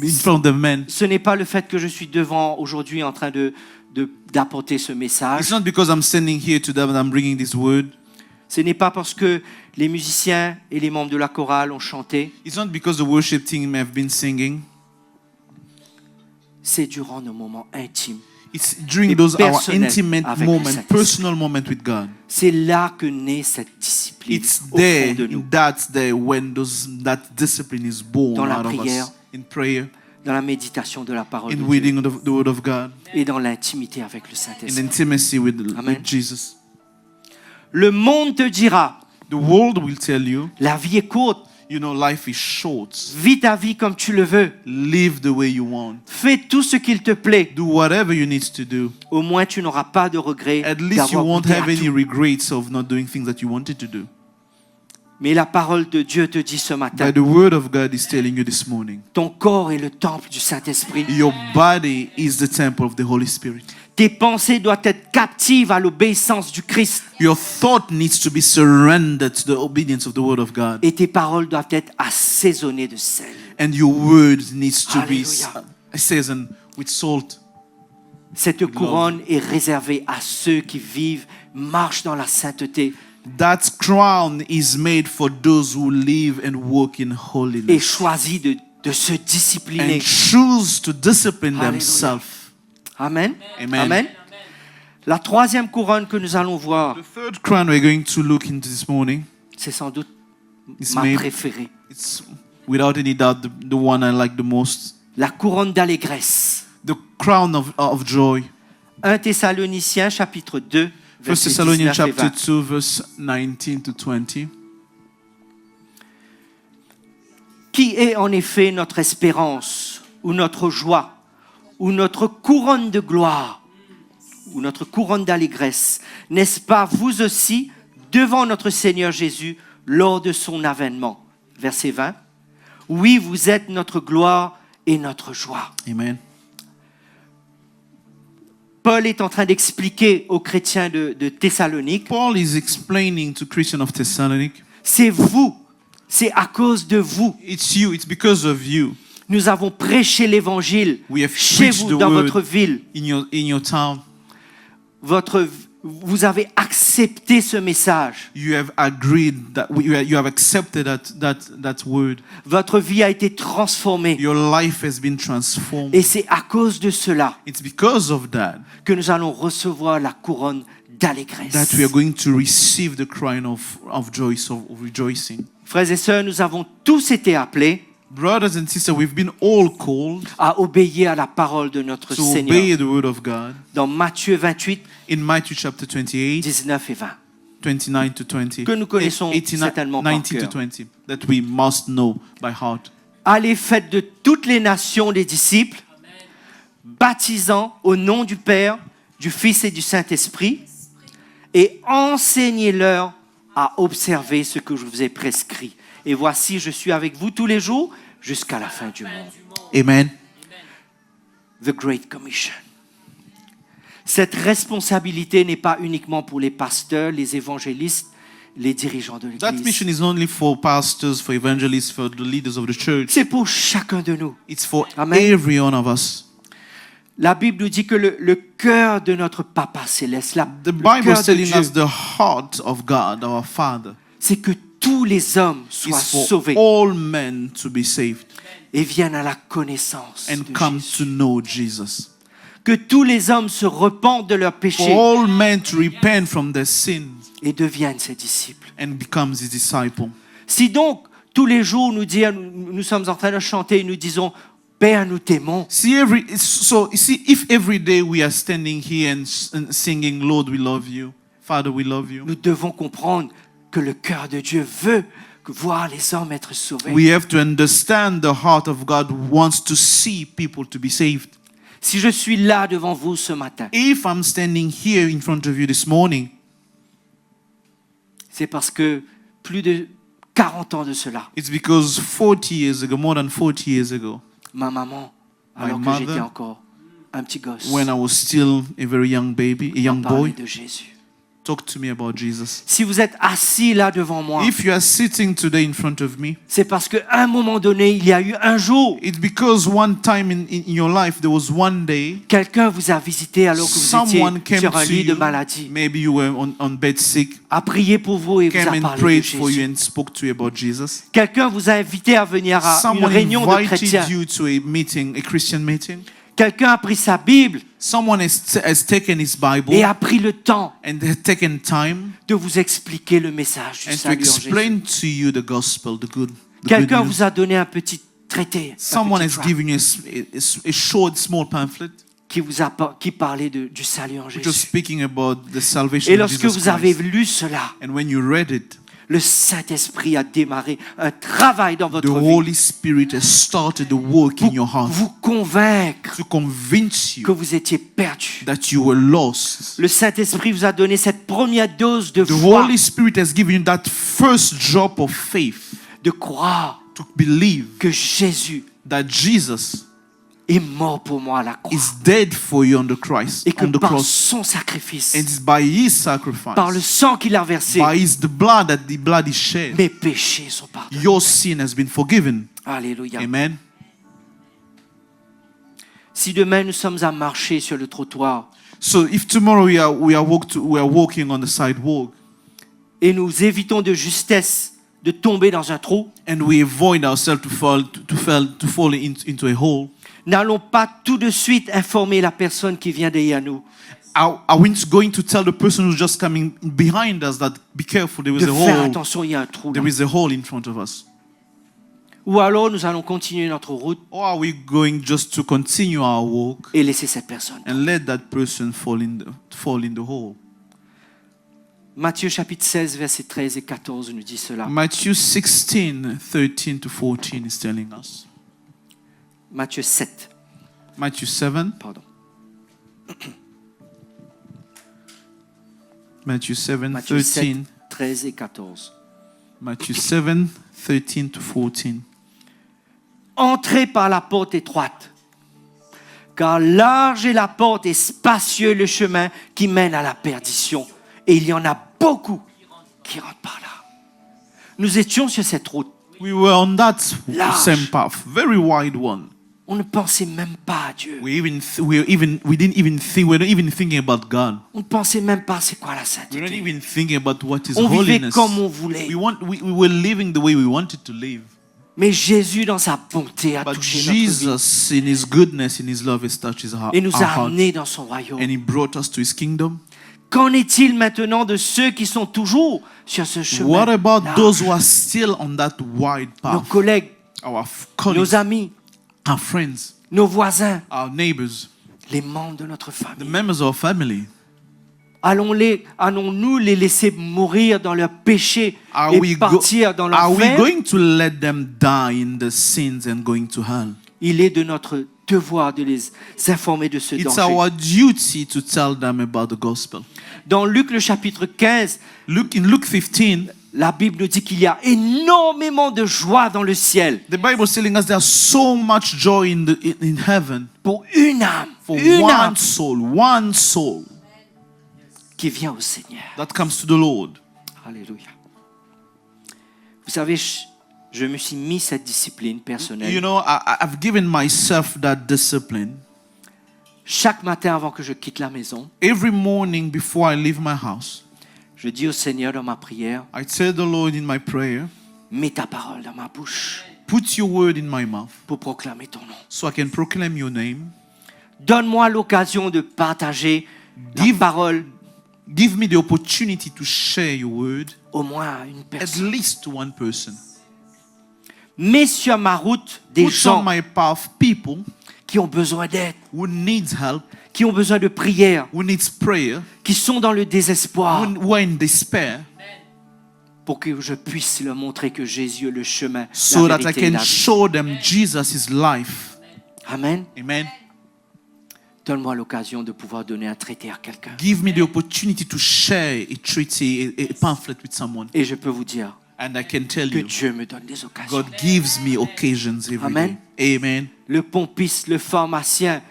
S2: in front of the men.
S1: Ce n'est pas le fait que je suis devant aujourd'hui en train d'apporter ce message.
S2: It's not because I'm standing here today that I'm bringing this word.
S1: Ce n'est pas parce que les musiciens et les membres de la chorale ont chanté.
S2: It's not because the worship team have been singing.
S1: C'est durant nos moments intimes.
S2: It's during
S1: Et
S2: those our
S1: personnel
S2: intimate
S1: avec le
S2: moments,
S1: Saint-Esprit.
S2: personal moment with God.
S1: C'est là que naît cette discipline
S2: It's
S1: au
S2: there,
S1: fond de nous,
S2: that's there when that discipline is born
S1: Dans la
S2: out of
S1: prière.
S2: us. In prayer,
S1: dans la méditation de la parole
S2: in
S1: de Dieu
S2: reading the word of God,
S1: et dans l'intimité avec le
S2: in
S1: Saint-Esprit.
S2: intimacy with
S1: Amen.
S2: Jesus.
S1: Le monde te dira,
S2: The world will tell you,
S1: la vie est courte,
S2: you know, life is short.
S1: vis ta vie comme tu le veux,
S2: Live the way you want.
S1: fais tout ce qu'il te plaît,
S2: Do whatever you need to do.
S1: au moins tu n'auras pas de regrets
S2: At least you
S1: d'avoir
S2: won't
S1: goûté à
S2: have any
S1: tout.
S2: regrets of not doing things that you wanted to do.
S1: Mais la parole de Dieu te dit ce matin,
S2: But the word of God is telling you this morning,
S1: ton corps est le temple du Saint-Esprit.
S2: your body is the temple of the Holy Spirit.
S1: Tes pensées doivent être captives à l'obéissance du Christ
S2: Your thought needs to be surrendered to the obedience of the word of God.
S1: et tes paroles doivent être assaisonnées de sel.
S2: And your word needs to be
S1: Hallelujah.
S2: seasoned with salt.
S1: Cette couronne est réservée à ceux qui vivent, marchent dans la sainteté
S2: That crown is made for those who live and walk in
S1: et
S2: holiness
S1: choisit de se discipliner.
S2: and choose to discipline
S1: Hallelujah.
S2: themselves.
S1: Amen.
S2: Amen.
S1: Amen. La troisième couronne que nous allons voir,
S2: The third crown we're going to look into this morning,
S1: c'est sans doute
S2: It's
S1: ma
S2: made-
S1: préférée.
S2: it's without any doubt the one I like the most.
S1: La couronne d'allégresse.
S2: The crown of joy.
S1: 1 Thessaloniciens chapitre 2, versets
S2: Thessalonians
S1: 19 et
S2: chapter
S1: 20.
S2: 2, verse 19 to 20.
S1: Qui est en effet notre espérance, ou notre joie, ou notre couronne de gloire, ou notre couronne d'allégresse? N'est-ce pas vous aussi, devant notre Seigneur Jésus, lors de son avènement? Verset 20. Oui, vous êtes notre gloire et notre joie.
S2: Amen.
S1: Paul est en train d'expliquer aux chrétiens de Thessalonique,
S2: Paul is explaining to Christians of Thessalonic,
S1: c'est vous, c'est à cause de vous.
S2: it's you, it's because of you.
S1: Nous avons prêché l'évangile
S2: We have
S1: chez
S2: preached
S1: vous,
S2: the
S1: dans
S2: word
S1: votre ville.
S2: in your town.
S1: Vous avez accepté ce message.
S2: You have agreed that you have accepted that word.
S1: Votre vie a été transformée.
S2: Your life has been transformed.
S1: Et c'est à cause de cela
S2: It's because of that
S1: que nous allons recevoir la couronne d'allégresse.
S2: that we are going to receive the crown of joy, of rejoicing.
S1: Frères et sœurs, nous avons tous été appelés
S2: Brothers and sisters, we've been all called
S1: à obéir à la parole de notre
S2: to
S1: Seigneur.
S2: obey the word of God.
S1: Dans Matthieu 28,
S2: In Matthew chapter 28,
S1: 19 et 20.
S2: 29 to 20,
S1: Que nous connaissons
S2: 18,
S1: certainement par
S2: 19 to
S1: cœur.
S2: 20, that we must know by heart.
S1: Allez, faites de toutes les nations des disciples, baptisant au nom du Père, du Fils et du Saint-Esprit, et enseignez-leur à observer ce que je vous ai prescrit. Et voici, je suis avec vous tous les jours jusqu'à la fin du monde.
S2: Amen.
S1: The Great Commission. Cette responsabilité n'est pas uniquement pour les pasteurs, les évangélistes, les dirigeants de
S2: That
S1: l'Église.
S2: mission is only for pastors, for evangelists, for the leaders of the church.
S1: C'est pour chacun de nous.
S2: It's for
S1: Amen.
S2: every one of us.
S1: La Bible nous dit que le cœur de notre Papa céleste,
S2: The
S1: le
S2: Bible
S1: cœur
S2: is
S1: de
S2: telling
S1: Dieu,
S2: us the heart of God, our Father,
S1: c'est que tous les hommes
S2: is
S1: soient
S2: for
S1: sauvés
S2: all men to be saved
S1: et viennent à la connaissance
S2: and
S1: de
S2: come
S1: Jésus.
S2: to know Jesus.
S1: Que tous les hommes se repentent de leurs
S2: For
S1: péchés
S2: all men to repent from their sins
S1: et deviennent ses disciples.
S2: and becomes his disciple.
S1: Si donc, tous les jours, nous sommes en train de chanter et nous disons « Père, nous t'aimons »,
S2: So you see, if every day we are standing here and singing, Lord, we love you, Father, we love you,
S1: nous devons comprendre que le cœur de Dieu veut voir les hommes être sauvés.
S2: we have to understand the heart of God wants to see people to be saved.
S1: Si je suis là devant vous ce matin,
S2: If I'm standing here in front of you this morning,
S1: c'est parce que plus de 40 ans de cela,
S2: it's because 40 years ago, more than 40 years ago,
S1: ma maman, alors que
S2: mother,
S1: j'étais encore un petit gosse,
S2: when I was still a very young baby, a young
S1: parlait
S2: boy,
S1: de Jésus.
S2: talked to me about Jesus.
S1: Si vous êtes assis là devant moi,
S2: If you are sitting today in front of me,
S1: c'est parce qu'à un moment donné, il y a eu un jour,
S2: it's because one time in your life, there was one day,
S1: quelqu'un vous a visité alors que vous
S2: someone
S1: étiez
S2: came
S1: sur un
S2: to
S1: lit de
S2: you,
S1: maladie,
S2: maybe you were on bed sick,
S1: a prié pour vous et vous
S2: came
S1: a
S2: and
S1: parlé de
S2: prayed for you
S1: Jésus.
S2: and spoke to you about Jesus.
S1: Quelqu'un vous a invité à venir à une
S2: Someone
S1: réunion de
S2: invited
S1: chrétiens.
S2: you to a meeting, a Christian meeting.
S1: Quelqu'un a pris sa Bible
S2: Someone has taken his Bible
S1: et a pris le temps
S2: and has taken time
S1: de vous expliquer le message du
S2: and to
S1: salut en Jésus.
S2: explain to you the gospel, the good
S1: Quelqu'un
S2: news.
S1: vous a donné un petit traité, un
S2: Someone
S1: petit
S2: has
S1: tract
S2: given you a short, small pamphlet
S1: qui parlait du salut en
S2: which was
S1: Jésus.
S2: speaking about the salvation
S1: Et
S2: of
S1: lorsque
S2: Jesus
S1: vous avez
S2: Christ.
S1: lu cela,
S2: And when you read it,
S1: le Saint-Esprit a démarré un travail dans
S2: the
S1: votre vie
S2: Holy Spirit has started the work in your
S1: pour
S2: heart
S1: vous convaincre
S2: to convince
S1: que
S2: you
S1: vous étiez perdu.
S2: that you were lost.
S1: Le Saint-Esprit vous a donné cette première dose de
S2: The
S1: foi,
S2: Holy Spirit has given you that first drop of faith
S1: de croire
S2: to believe
S1: que Jésus
S2: that Jesus
S1: est mort pour moi à la croix
S2: is dead for you on the cross,
S1: et que
S2: on the
S1: par
S2: cross,
S1: son sacrifice,
S2: and it's by His sacrifice,
S1: par le sang qu'il a versé,
S2: by the blood is shed,
S1: mes péchés sont pardonnés.
S2: your sin has been forgiven.
S1: Alléluia.
S2: Amen.
S1: Si demain nous sommes à marcher sur le trottoir
S2: So if tomorrow we are walking on the sidewalk
S1: et nous évitons de justesse de tomber dans un trou,
S2: and we avoid ourselves to fall into a hole,
S1: n'allons pas tout de suite informer la personne qui vient derrière nous
S2: are we going to tell the person who's just coming behind us that be careful, there is
S1: de
S2: a
S1: faire
S2: hole,
S1: attention, il y a un trou là.
S2: there is a hole in front of us?
S1: Ou alors nous allons continuer notre route
S2: Or are we going just to continue our walk
S1: et laisser cette personne.
S2: and let that person fall in the hole?
S1: Matthieu chapitre 16, versets 13 et 14 nous dit cela.
S2: Matthew 16, 13 to 14 is telling us.
S1: Matthieu 7,
S2: Matthew 7,
S1: pardon.
S2: Matthew 7,
S1: Matthieu
S2: 13.
S1: 7, 13 et 14.
S2: Matthew 7, 13 to 14.
S1: Entrez par la porte étroite, car large est la porte et spacieux le chemin qui mène à la perdition. Et il y en a beaucoup qui rentrent par là. Nous étions sur cette route.
S2: We were on that
S1: Large.
S2: same path, very wide one.
S1: On ne pensait même pas à Dieu.
S2: We didn't even think. We're not even thinking about God.
S1: On ne pensait même pas c'est quoi la
S2: We're not
S1: sainteté.
S2: even thinking about what is
S1: On vivait
S2: holiness.
S1: comme on voulait.
S2: We were living the way we wanted to live.
S1: Mais Jésus, dans sa bonté, a
S2: But
S1: touché notre vie
S2: Jesus, in His goodness, in His love, has touched our
S1: et nous a
S2: heart,
S1: amenés dans son royaume.
S2: and He brought us to His kingdom.
S1: Qu'en est-il maintenant de ceux qui sont toujours sur ce chemin
S2: What about
S1: large?
S2: those who are still on that wide
S1: Nos
S2: path?
S1: collègues,
S2: Our colleagues,
S1: nos amis,
S2: our friends,
S1: nos voisins,
S2: our neighbors,
S1: les membres de notre
S2: the
S1: famille.
S2: members of our family.
S1: Allons-nous les laisser mourir dans leur péché et partir dans
S2: Are we
S1: l'enfer?
S2: going to let them die in the sins and going to hell?
S1: Il est de notre devoir de les informer de ce
S2: It's
S1: danger.
S2: our duty to tell them about the gospel.
S1: Dans Luc le chapitre 15,
S2: In Luke 15,
S1: la Bible nous dit qu'il y a énormément de joie dans le ciel
S2: the Bible is telling us there's so much joy in heaven
S1: pour une âme,
S2: for
S1: une âme
S2: one soul
S1: qui vient au Seigneur.
S2: that comes to the Lord.
S1: Alléluia. Vous savez, je me suis mis cette discipline personnelle.
S2: You know, I've given myself that discipline.
S1: Chaque matin avant que je quitte la maison,
S2: Every morning before I leave my house,
S1: je dis au Seigneur dans ma prière,
S2: I tell the Lord in my prayer,
S1: mets ta parole dans ma bouche
S2: put your word in my mouth
S1: pour proclamer ton nom.
S2: so I can proclaim your name.
S1: Donne-moi l'occasion de partager ta parole
S2: Give me the opportunity to share your word,
S1: au moins à une
S2: at
S1: personne.
S2: least to one person.
S1: Mets sur ma route des
S2: Put on
S1: gens
S2: my path people
S1: qui ont besoin d'aide,
S2: who needs help,
S1: qui ont besoin de prière,
S2: who needs prayer,
S1: qui sont dans le désespoir,
S2: who are in despair,
S1: pour que je puisse leur montrer que Jésus est le chemin,
S2: so
S1: la
S2: that I
S1: vérité et
S2: can
S1: la vie.
S2: show them Jesus is life.
S1: Amen.
S2: Amen.
S1: Donne-moi l'occasion de pouvoir donner un traité à quelqu'un.
S2: Give me the opportunity to share a treaty, a pamphlet with someone.
S1: Et je peux vous dire
S2: And I can tell
S1: que
S2: you,
S1: Dieu me donne des occasions.
S2: God gives me occasions every
S1: Amen.
S2: day. Amen.
S1: Le pompiste, le pharmacien,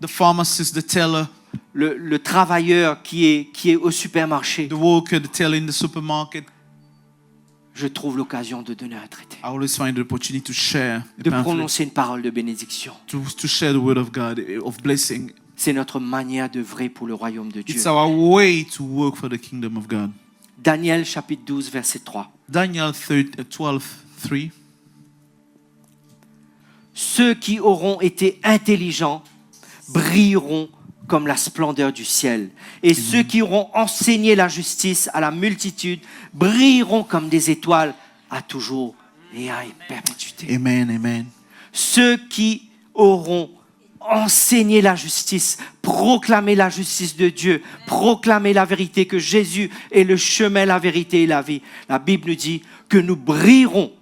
S2: The pharmacist, the teller,
S1: le travailleur qui est au supermarché,
S2: the worker, the teller in the supermarket.
S1: je trouve l'occasion de donner un traité,
S2: I always find the opportunity to share a
S1: de
S2: pamphlet,
S1: prononcer une parole de bénédiction.
S2: to share the word of God, of blessing.
S1: C'est notre manière d'œuvrer pour le royaume de Dieu.
S2: It's our way to work for the kingdom of God.
S1: Daniel chapitre 12, verset 3.
S2: Daniel 12:3.
S1: Ceux qui auront été intelligents brilleront comme la splendeur du ciel. Et ceux qui auront enseigné la justice à la multitude brilleront comme des étoiles à toujours et à perpétuité.
S2: Amen, amen.
S1: Ceux qui auront enseigné la justice, proclamé la justice de Dieu, proclamé la vérité, que Jésus est le chemin, la vérité et la vie. La Bible nous dit que nous brillerons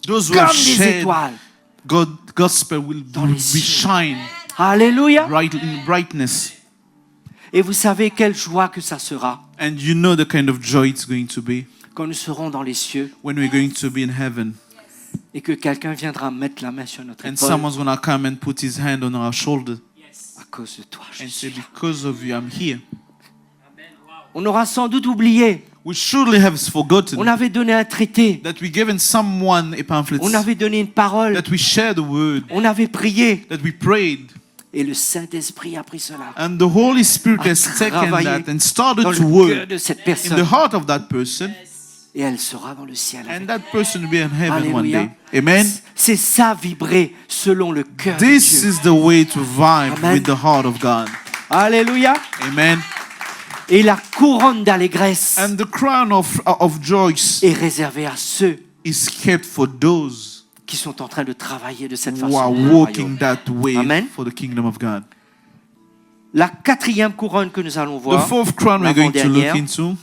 S2: Those who
S1: comme
S2: have
S1: des
S2: shared
S1: étoiles.
S2: gospel will
S1: les cieux.
S2: shine
S1: Alléluia.
S2: bright in brightness.
S1: Et vous savez quelle joie que ça sera
S2: And you know the kind of joy it's going to be
S1: quand nous serons dans les cieux
S2: when we're going to be in heaven.
S1: et que quelqu'un viendra mettre la main sur notre
S2: And
S1: épaule
S2: someone's going to come and put his hand on our shoulder
S1: à cause de toi.
S2: and say,
S1: Jésus.
S2: because of you, I'm here.
S1: On aura sans doute oublié.
S2: We surely have forgotten
S1: On avait donné un traité.
S2: that we given someone a pamphlet,
S1: On avait donné une parole.
S2: that we shared the word,
S1: On avait prié.
S2: that we prayed.
S1: Et le Saint-Esprit a pris cela
S2: And the Holy Spirit has taken
S1: travaillé
S2: that and started
S1: dans
S2: to
S1: le cœur
S2: work
S1: de cette
S2: in the
S1: personne.
S2: heart of that person,
S1: Et elle sera dans le ciel.
S2: and
S1: avec
S2: that person will be in heaven one
S1: Alléluia.
S2: day. Amen.
S1: C'est ça vibrer selon le cœur de
S2: This
S1: Dieu.
S2: is the way to vibe
S1: Amen.
S2: with the heart of God.
S1: Alléluia.
S2: Amen.
S1: Et la couronne d'allégresse
S2: And the crown of joy
S1: est réservée à ceux
S2: is kept for those
S1: qui sont en train de travailler de cette
S2: who are
S1: façon. dans le
S2: walking
S1: royaume.
S2: that way
S1: Amen.
S2: for the kingdom of God.
S1: La quatrième couronne que nous allons
S2: The
S1: voir,
S2: fourth crown we're going to look
S1: l'avant-dernière,
S2: into,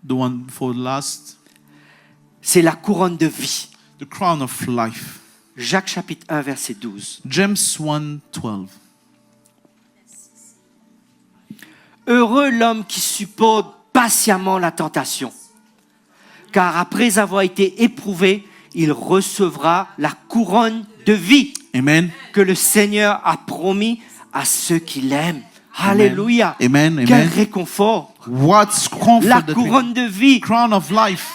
S2: the one for last,
S1: c'est la couronne de vie.
S2: the crown of life.
S1: Jacques chapitre 1, verset 12.
S2: James 1:12.
S1: Heureux l'homme qui supporte patiemment la tentation, car après avoir été éprouvé, il recevra la couronne de vie
S2: Amen.
S1: que le Seigneur a promis à ceux qui l'aiment. Alléluia.
S2: Amen.
S1: Quel
S2: Amen.
S1: réconfort.
S2: What's comfort
S1: La
S2: that we-
S1: couronne de vie
S2: crown of life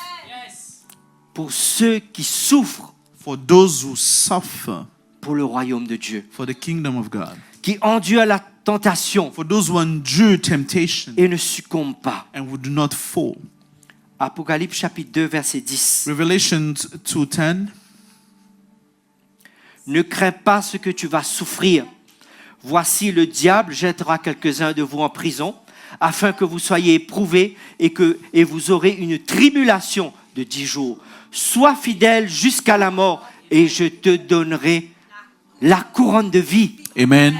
S1: pour ceux qui souffrent
S2: for those who suffer
S1: pour le royaume de Dieu,
S2: for the kingdom of God,
S1: qui endurent la tentation
S2: for those who endure temptation
S1: et ne succombent pas.
S2: and who do not fall.
S1: Apocalypse chapitre 2, verset 10.
S2: Revelation 2:10.
S1: Ne crains pas ce que tu vas souffrir. Voici, le diable jettera quelques-uns de vous en prison, afin que vous soyez éprouvés et vous aurez une tribulation de 10 jours. Sois fidèle jusqu'à la mort et je te donnerai la couronne de vie.
S2: Amen.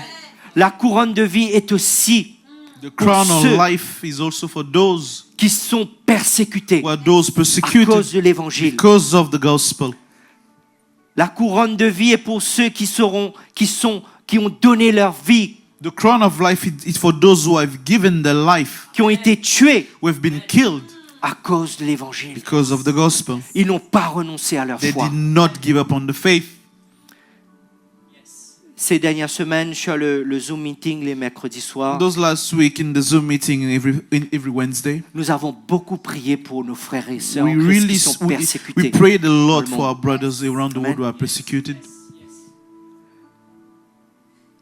S1: La couronne de vie est aussi
S2: The crown of
S1: ceux-
S2: life is also for those
S1: qui sont persécutés
S2: who are those
S1: à
S2: persecuted
S1: cause de l'évangile.
S2: because of the gospel.
S1: La couronne de vie est pour ceux qui ont donné leur vie,
S2: The crown of life is for those who have given their life,
S1: qui ont été tués
S2: who have been killed
S1: à cause de l'évangile.
S2: because of the gospel.
S1: Ils n'ont pas renoncé à leur
S2: They
S1: foi.
S2: did not give up on the faith.
S1: Ces dernières semaines, je suis à le Zoom meeting les mercredis soirs.
S2: Those last week in the Zoom meeting every Wednesday,
S1: Nous avons beaucoup prié pour nos frères et sœurs
S2: we
S1: en Christ
S2: really
S1: qui sont
S2: we
S1: persécutés.
S2: prayed a lot
S1: le
S2: for
S1: monde.
S2: our brothers around the world
S1: Amen.
S2: who are persecuted.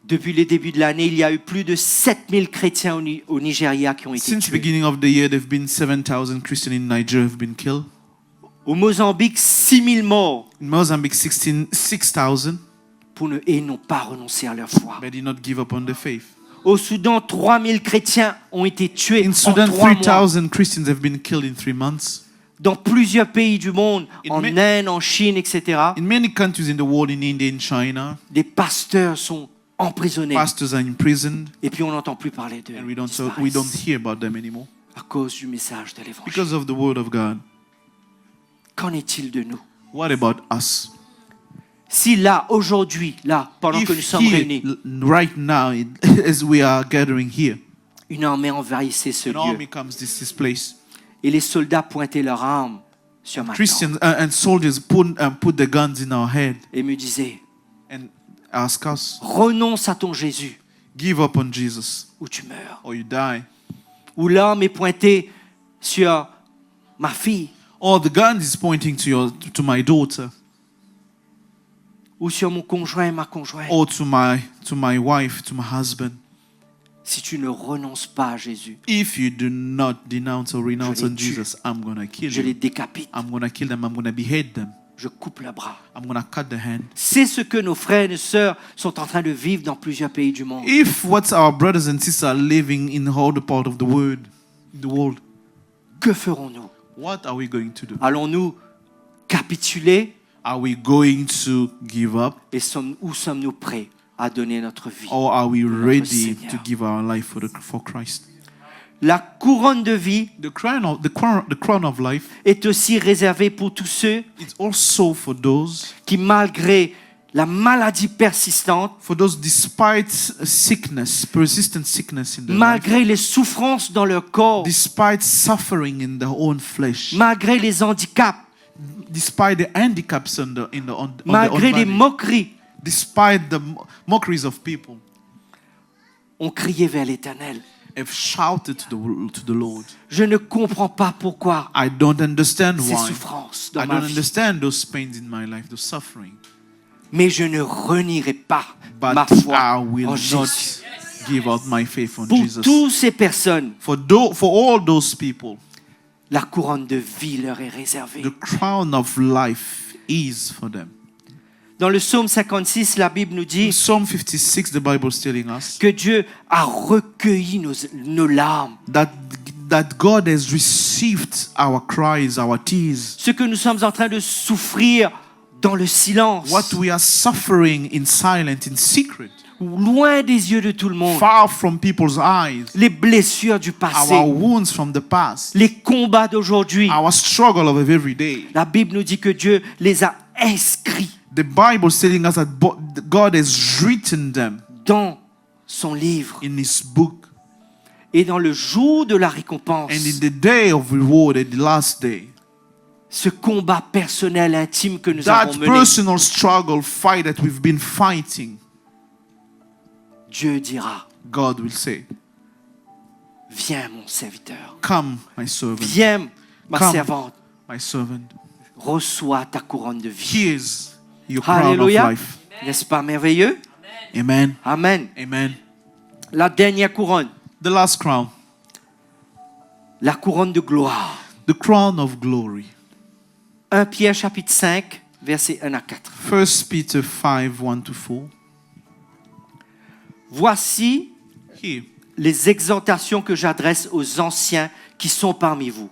S1: Depuis le début de l'année, il y a eu plus de 7000 chrétiens au Nigeria qui ont été
S2: Since the
S1: tués.
S2: beginning of the year, there have been 7,000 Christians in Nigeria who have been killed.
S1: Au Mozambique, 6000 morts
S2: In Mozambique, 6,000,
S1: et ils n'ont pas renoncé à leur foi.
S2: but did not give up on the faith.
S1: Au Soudan, 3000 chrétiens ont été tués
S2: In
S1: en
S2: Sudan,
S1: 3 mois.
S2: 3,000 Christians have been killed in 3 months.
S1: Dans plusieurs pays du monde,
S2: In
S1: en
S2: ma-
S1: Inde, en Chine, etc.,
S2: In many countries in the world, in India, in China,
S1: des pasteurs sont emprisonnés.
S2: pastors are imprisoned,
S1: Et puis on n'entend plus parler d'eux.
S2: and
S1: Ils
S2: we don't
S1: disparaissent
S2: hear about them anymore
S1: à cause du message de l'évangile.
S2: because of the word of God.
S1: Qu'en est-il de nous?
S2: What about us?
S1: Si là, aujourd'hui, là, pendant que nous
S2: If
S1: sommes
S2: here,
S1: réunis,
S2: right now, as we are gathering here,
S1: une armée envahissait ce
S2: an
S1: lieu
S2: army comes this place.
S1: et les soldats pointaient leurs armes sur ma tente
S2: Christians and soldiers put the guns in our head
S1: et me disaient,
S2: and ask us,
S1: renonce à ton Jésus
S2: give up on Jesus
S1: ou tu meurs.
S2: or you die.
S1: Ou l'arme est pointée sur ma fille
S2: Or the gun is pointing to my daughter
S1: ou sur mon conjoint, ma conjointe.
S2: or to my wife, to my husband.
S1: Si tu ne renonces pas à Jésus,
S2: If you do not denounce or renounce
S1: Je les
S2: on
S1: tue.
S2: Jesus, I'm gonna kill
S1: je les
S2: you.
S1: décapite,
S2: I'm gonna kill them. I'm gonna behead them.
S1: je coupe le bras.
S2: I'm gonna cut the hand.
S1: C'est ce que nos frères et sœurs sont en train de vivre dans plusieurs pays du monde.
S2: If what our brothers and sisters are living in all the part of the world,
S1: Que ferons-nous?
S2: what are we going to do?
S1: Allons-nous capituler
S2: Are we going to give up,
S1: et où sommes-nous prêts à donner notre vie?
S2: or are we
S1: notre
S2: ready
S1: Seigneur.
S2: to give our life for Christ?
S1: La couronne de vie
S2: The crown of life
S1: est aussi réservée pour tous ceux
S2: is also for those
S1: qui, la maladie persistante,
S2: despite sickness, persistent sickness in their life,
S1: malgré les souffrances dans leur corps,
S2: despite suffering in their own flesh,
S1: malgré les handicaps,
S2: despite the handicaps on their own
S1: malgré les
S2: body,
S1: moqueries,
S2: despite the mockeries of people,
S1: ont crié vers l'Éternel.
S2: have shouted to the Lord.
S1: Je ne comprends pas pourquoi
S2: I don't understand
S1: ces
S2: why.
S1: souffrances
S2: I
S1: dans ma
S2: don't
S1: vie,
S2: understand those pains in my life, those suffering.
S1: mais je ne renierai pas
S2: But
S1: ma
S2: I
S1: foi
S2: will
S1: en
S2: not
S1: Jésus.
S2: give out my faith on
S1: Pour
S2: Jesus.
S1: toutes ces personnes,
S2: For all those people,
S1: la couronne de vie leur est réservée.
S2: the crown of life is for them.
S1: Dans le psaume 56, la Bible nous
S2: In
S1: dit
S2: Psalm 56, the Bible is telling us
S1: que Dieu a recueilli nos larmes.
S2: that God has received our cries, our tears.
S1: Ce que nous sommes en train de souffrir dans le silence.
S2: What we are suffering in silence, in secret.
S1: loin des yeux de tout le monde.
S2: far from people's eyes,
S1: Les blessures du passé,
S2: our wounds from the past,
S1: les combats d'aujourd'hui.
S2: our struggle of every day.
S1: La Bible nous dit que Dieu les a inscrits
S2: The Bible is telling us that God has written them
S1: dans son livre.
S2: in His book.
S1: Et dans le jour de la récompense,
S2: And in the day of reward, at the last day,
S1: ce combat personnel intime que nous
S2: that
S1: avons mené,
S2: personal struggle fight that we've been fighting,
S1: Dieu dira,
S2: God will say,
S1: viens mon serviteur,
S2: come, my servant,
S1: viens ma
S2: Come.
S1: servante,
S2: my servant.
S1: reçois ta couronne de vie.
S2: Here's your crown of
S1: Alléluia.
S2: life.
S1: N'est-ce pas merveilleux?
S2: Amen.
S1: Amen.
S2: Amen.
S1: La dernière couronne,
S2: The last crown,
S1: la couronne de gloire.
S2: the crown of glory.
S1: 1 Pierre chapitre 5, versets 1 à 4.
S2: 1 Peter 5, 1-4.
S1: Voici
S2: Here,
S1: les exhortations que j'adresse aux anciens qui sont parmi vous.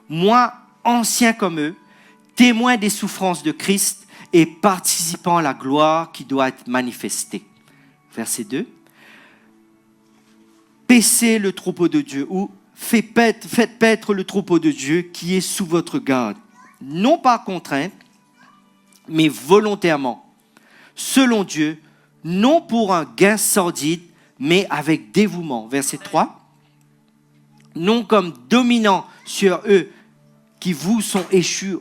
S1: Moi, ancien comme eux, témoin des souffrances de Christ et participant à la gloire qui doit être manifestée. Verset 2. Paissez le troupeau de Dieu ou faites paître le troupeau de Dieu qui est sous votre garde, non par contrainte, mais volontairement, selon Dieu, non pour un gain sordide, mais avec dévouement. Verset 3. Non comme dominant sur eux qui vous sont échus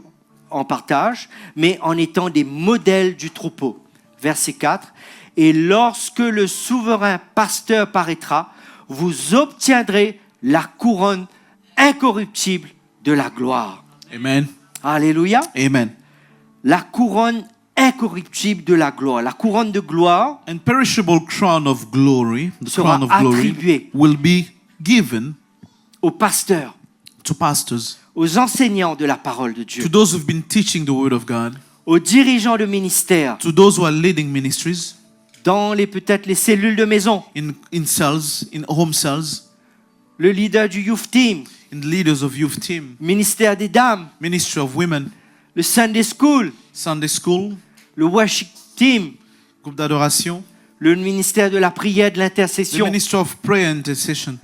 S1: en partage, mais en étant des modèles du troupeau. Verset 4. Et lorsque le souverain pasteur paraîtra, vous obtiendrez la couronne incorruptible de la gloire.
S2: amen.
S1: Alléluia.
S2: Amen.
S1: La couronne incorruptible de la gloire. La couronne de gloire
S2: And perishable crown of glory, the
S1: sera
S2: crown of glory,
S1: attribuée
S2: will be given
S1: aux pasteurs,
S2: to pastors,
S1: aux enseignants de la parole de Dieu,
S2: to those who've been teaching the word of God,
S1: aux dirigeants de ministère,
S2: to those who are leading ministries
S1: dans peut-être les cellules de maison,
S2: in cells, in home cells,
S1: le leader du youth team,
S2: in leaders of youth team,
S1: ministère des dames,
S2: ministry of women,
S1: le Sunday school,
S2: Sunday school,
S1: le worship team,
S2: groupe d'adoration,
S1: le ministère de la prière, de
S2: the
S1: l'intercession,
S2: ministry of prayer and intercession,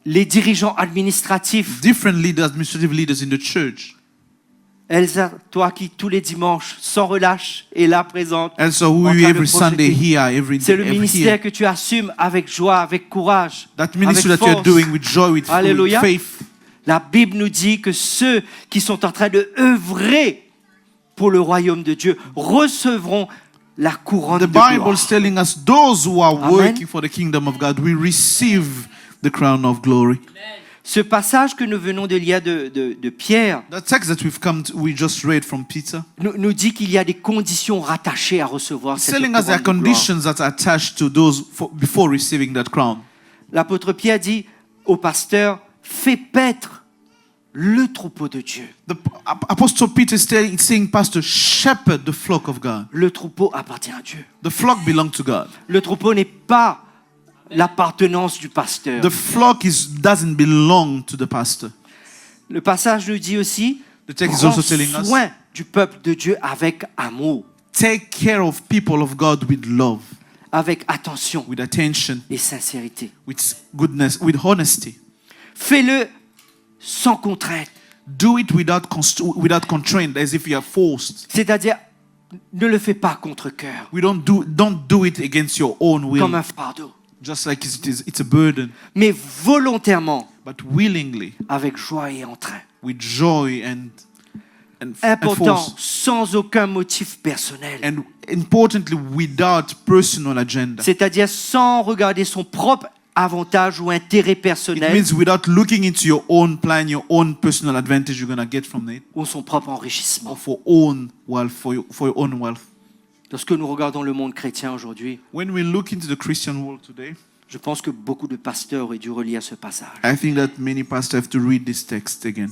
S1: les dirigeants administratifs.
S2: different leaders, administrative leaders in the church.
S1: Elsa, toi qui tous les dimanches, sans relâche, est là présente.
S2: Also, who
S1: en
S2: you
S1: train de
S2: every Sunday
S1: projeter.
S2: here, every
S1: C'est le
S2: every
S1: ministère
S2: here.
S1: que tu assumes avec joie, avec courage,
S2: That ministry
S1: avec
S2: that you're
S1: force.
S2: doing with joy, with
S1: Alléluia.
S2: faith.
S1: La Bible nous dit que ceux qui sont en train de œuvrer pour le royaume de Dieu recevront la couronne
S2: The
S1: de gloire.
S2: Bible is telling us those who are
S1: Amen.
S2: working for the kingdom of God will receive the crown of glory.
S1: Ce passage que nous venons de lire de Pierre
S2: The text that we just read from Peter,
S1: nous dit qu'il y a des conditions rattachées à recevoir
S2: it's
S1: cette
S2: telling us there are
S1: couronne de gloire.
S2: conditions that are attached to those before receiving that crown.
S1: L'apôtre Pierre dit au pasteur, fais paître le troupeau de Dieu.
S2: The Apostle Peter is saying, Pastor, shepherd the flock of God.
S1: Le troupeau appartient à Dieu.
S2: The flock belongs to God.
S1: Le troupeau n'est pas l'appartenance du pasteur.
S2: The flock doesn't belong to the pastor.
S1: Le passage nous dit aussi,
S2: The text is
S1: prends
S2: also telling us,
S1: soin du peuple de Dieu avec amour,
S2: take care of people of God with love,
S1: avec attention
S2: with attention,
S1: et sincérité.
S2: with goodness, with honesty.
S1: Fais-le sans contrainte,
S2: Do it without constraint, as if you are forced.
S1: c'est-à-dire ne le fais pas contre cœur,
S2: Don't do it against your own will,
S1: comme un fardeau,
S2: just like it's a burden,
S1: mais volontairement,
S2: but willingly,
S1: avec joie et entrain.
S2: with joy and
S1: Important,
S2: force.
S1: sans aucun motif personnel.
S2: And importantly, without personal agenda.
S1: C'est-à-dire sans regarder son propre avantage ou intérêt
S2: It
S1: personnel
S2: means without looking into your own plan, your own personal advantage you're going to get from it,
S1: ou son propre enrichissement.
S2: or for own wealth, for your own wealth.
S1: Lorsque nous regardons le monde chrétien aujourd'hui,
S2: When we look into the Christian world today,
S1: je pense que beaucoup de pasteurs auraient dû relire ce passage
S2: I think that many pastors have to read this text again,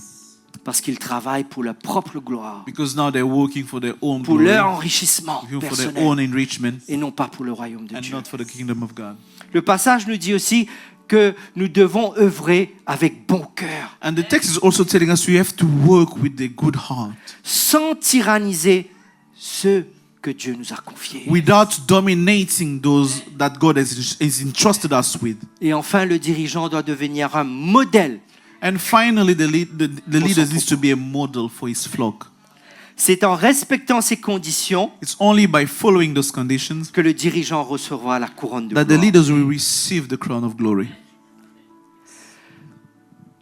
S1: parce qu'ils travaillent pour leur propre gloire,
S2: because now they're working for their own
S1: pour
S2: glory,
S1: leur enrichissement
S2: working for their
S1: personnel
S2: own enrichment,
S1: et non pas pour le royaume de
S2: and
S1: Dieu.
S2: not for the kingdom of God.
S1: Le passage nous dit aussi que nous devons œuvrer avec bon cœur,
S2: And the text is also telling us we have to work with a good heart,
S1: sans tyranniser ceux que Dieu nous a confiées.
S2: without dominating those that God has entrusted us with.
S1: Et enfin, le dirigeant doit devenir un modèle.
S2: And finally, the leader needs to be a model for his flock.
S1: C'est en respectant ces conditions
S2: It's only by following those conditions
S1: que le dirigeant recevra la couronne de
S2: that the
S1: gloire.
S2: leaders will receive the crown of glory.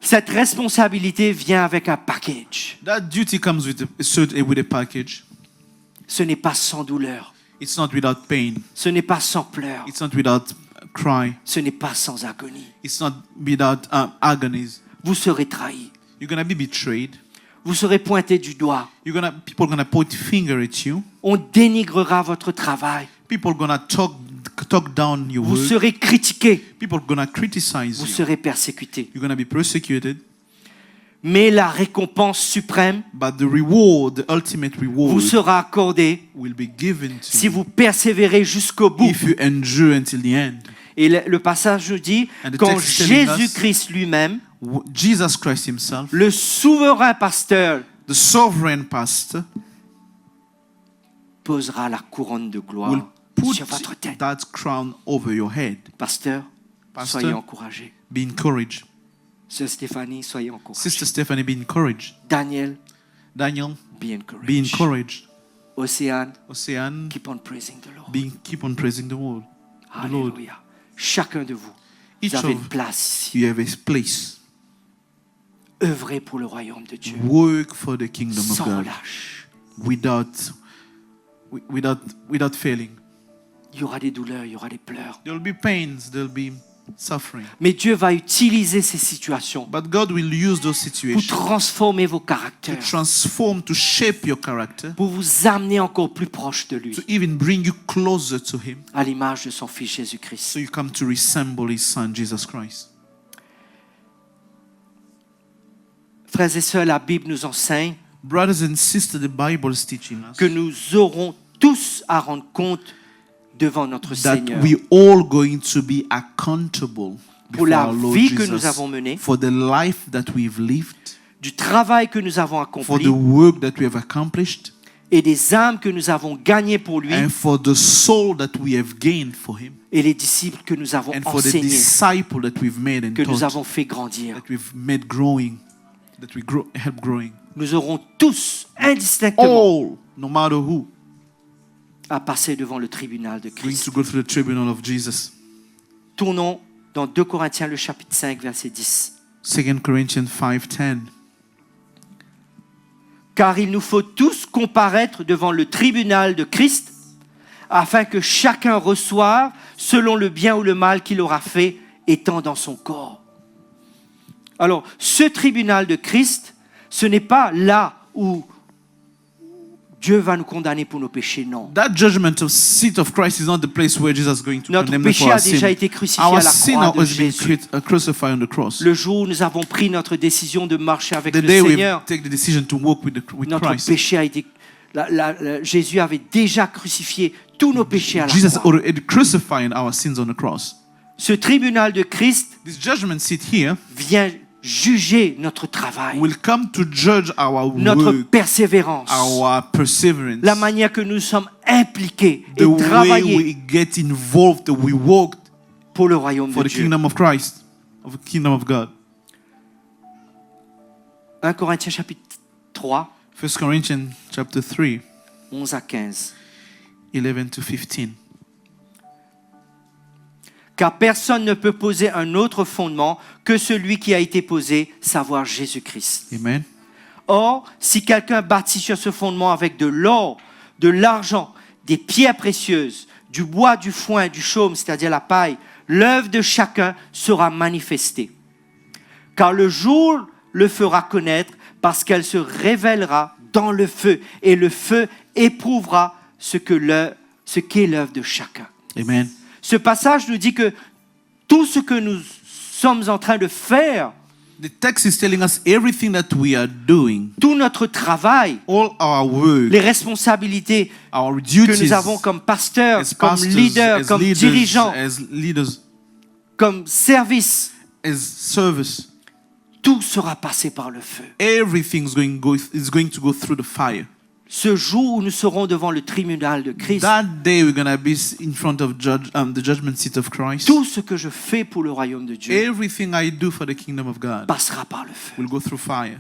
S1: Cette responsabilité vient avec un package.
S2: That duty comes with a package.
S1: Ce n'est pas sans douleur.
S2: It's not without pain.
S1: Ce n'est pas sans pleurs.
S2: It's not without cry.
S1: Ce n'est pas sans agonie.
S2: It's not without agonies.
S1: Vous serez trahis.
S2: You're gonna be betrayed.
S1: Vous serez pointé du doigt.
S2: People are gonna point a finger at you.
S1: On dénigrera votre travail.
S2: People are gonna talk down your
S1: Vous
S2: work.
S1: serez critiqué.
S2: People are gonna criticize
S1: Vous
S2: you.
S1: serez persécuté.
S2: You're gonna be persecuted.
S1: Mais la récompense suprême
S2: But the reward, the ultimate reward,
S1: vous sera accordée
S2: will be given to
S1: si
S2: you
S1: vous persévérez jusqu'au bout.
S2: if you endure until the end.
S1: Et le passage nous dit,
S2: And the
S1: quand
S2: text is telling us-
S1: Jésus-Christ lui-même,
S2: Jesus Christ himself,
S1: le souverain pasteur,
S2: the sovereign pastor,
S1: posera la couronne de
S2: will
S1: gloire
S2: put
S1: sur votre tête.
S2: that crown over your head.
S1: Pasteur,
S2: Pastor,
S1: soyez encouragés.
S2: Be encouraged.
S1: Sœur Stéphanie, soyez encouragés.
S2: Sister Stephanie, be encouraged.
S1: Daniel,
S2: Daniel,
S1: be encouraged.
S2: be encouraged.
S1: Océane,
S2: Ocean,
S1: keep on praising the Lord.
S2: keep on praising the Lord.
S1: Alléluia. Chacun de vous,
S2: Each
S1: vous avez une
S2: of
S1: place ici.
S2: you have a place.
S1: Œuvrez pour le royaume de Dieu.
S2: Work for the kingdom of
S1: Sans
S2: God
S1: relâche.
S2: without failing.
S1: Il y aura des douleurs, il y aura des pleurs.
S2: There will be pains, there will be suffering.
S1: Mais Dieu va utiliser ces situations
S2: But God will use those
S1: pour
S2: situations
S1: transformer vos
S2: to
S1: caractères,
S2: transform, to shape your character,
S1: pour vous amener encore plus proche de lui,
S2: to even bring you closer to Him,
S1: à l'image de son Fils Jésus-Christ.
S2: so you come to resemble His Son, Jesus Christ.
S1: Frères et sœurs, la Bible nous enseigne
S2: Brothers and sisters, the Bible is teaching us
S1: que nous aurons tous à rendre compte devant notre
S2: that
S1: Seigneur
S2: we all going to be accountable
S1: pour
S2: before
S1: la
S2: our Lord
S1: vie que nous
S2: Jesus,
S1: avons menée,
S2: for the life that we've lived,
S1: du travail que nous avons
S2: for
S1: accompli
S2: the work that we have accomplished,
S1: et des âmes que nous avons gagnées pour lui
S2: and for the soul that we have gained for Him,
S1: et les disciples que nous avons
S2: and for the
S1: enseignés,
S2: disciple that we've made and
S1: que nous
S2: taught,
S1: avons fait grandir.
S2: that we've made growing, that we help growing.
S1: Nous aurons tous indistinctement
S2: All, no matter who,
S1: à passer devant le tribunal de
S2: going
S1: Christ.
S2: to go through the tribunal of Jesus.
S1: Tournons dans 2 Corinthiens, le chapitre 5, verset 10.
S2: 2 Corinthians 5:10.
S1: Car il nous faut tous comparaître devant le tribunal de Christ, afin que chacun reçoive selon le bien ou le mal qu'il aura fait, étant dans son corps. Alors, ce tribunal de Christ, ce n'est pas là où Dieu va nous condamner pour nos péchés, non.
S2: That judgment of seat of Christ is not the place where Jesus is going to
S1: Notre
S2: condemn them
S1: péché
S2: for
S1: a
S2: our sin.
S1: déjà été crucifié
S2: Our
S1: à la
S2: sin
S1: croix de
S2: has been
S1: Jésus.
S2: crucified on the cross.
S1: Le jour où nous avons pris notre décision de marcher avec
S2: The
S1: le
S2: day we
S1: Seigneur,
S2: take the decision to walk with
S1: notre
S2: Christ,
S1: péché a été... Jésus avait déjà crucifié tous nos péchés à la
S2: Jesus
S1: croix.
S2: already crucified our sins on the cross.
S1: Ce tribunal de Christ
S2: This judgment seat here
S1: vient juger notre travail,
S2: will come to judge our
S1: notre
S2: work,
S1: persévérance,
S2: our perseverance,
S1: la manière que nous sommes impliqués
S2: the
S1: et
S2: way
S1: travaillés
S2: we get involved, that we walk
S1: pour le royaume
S2: for
S1: de
S2: the
S1: Dieu.
S2: kingdom of Christ, of the kingdom of God.
S1: 1 Corinthiens chapitre 3,
S2: 1 Corinthians chapter 3,
S1: 11 à 15.
S2: 11 to 15.
S1: Car personne ne peut poser un autre fondement que celui qui a été posé, savoir Jésus-Christ.
S2: Amen.
S1: Or, si quelqu'un bâtit sur ce fondement avec de l'or, de l'argent, des pierres précieuses, du bois, du foin, du chaume, c'est-à-dire la paille, l'œuvre de chacun sera manifestée. Car le jour le fera connaître parce qu'elle se révélera dans le feu et le feu éprouvera ce qu'est l'œuvre de chacun.
S2: Amen.
S1: Ce passage nous dit que tout ce que nous sommes en train de faire,
S2: The text is telling us everything that we are doing,
S1: tout notre travail,
S2: all our work,
S1: les responsabilités
S2: our
S1: que
S2: duties
S1: nous avons comme pasteurs,
S2: as
S1: comme
S2: pastors,
S1: leaders,
S2: as
S1: comme
S2: leaders,
S1: dirigeants,
S2: as leaders,
S1: comme service,
S2: as service,
S1: tout sera passé par le feu.
S2: everything is going to go through the fire.
S1: ce jour où nous serons devant le tribunal de Christ,
S2: That day we're going to be in front of the judgment seat of Christ.
S1: tout ce que je fais pour le royaume de Dieu
S2: Everything I do for the kingdom of God
S1: passera par le feu.
S2: will go through fire.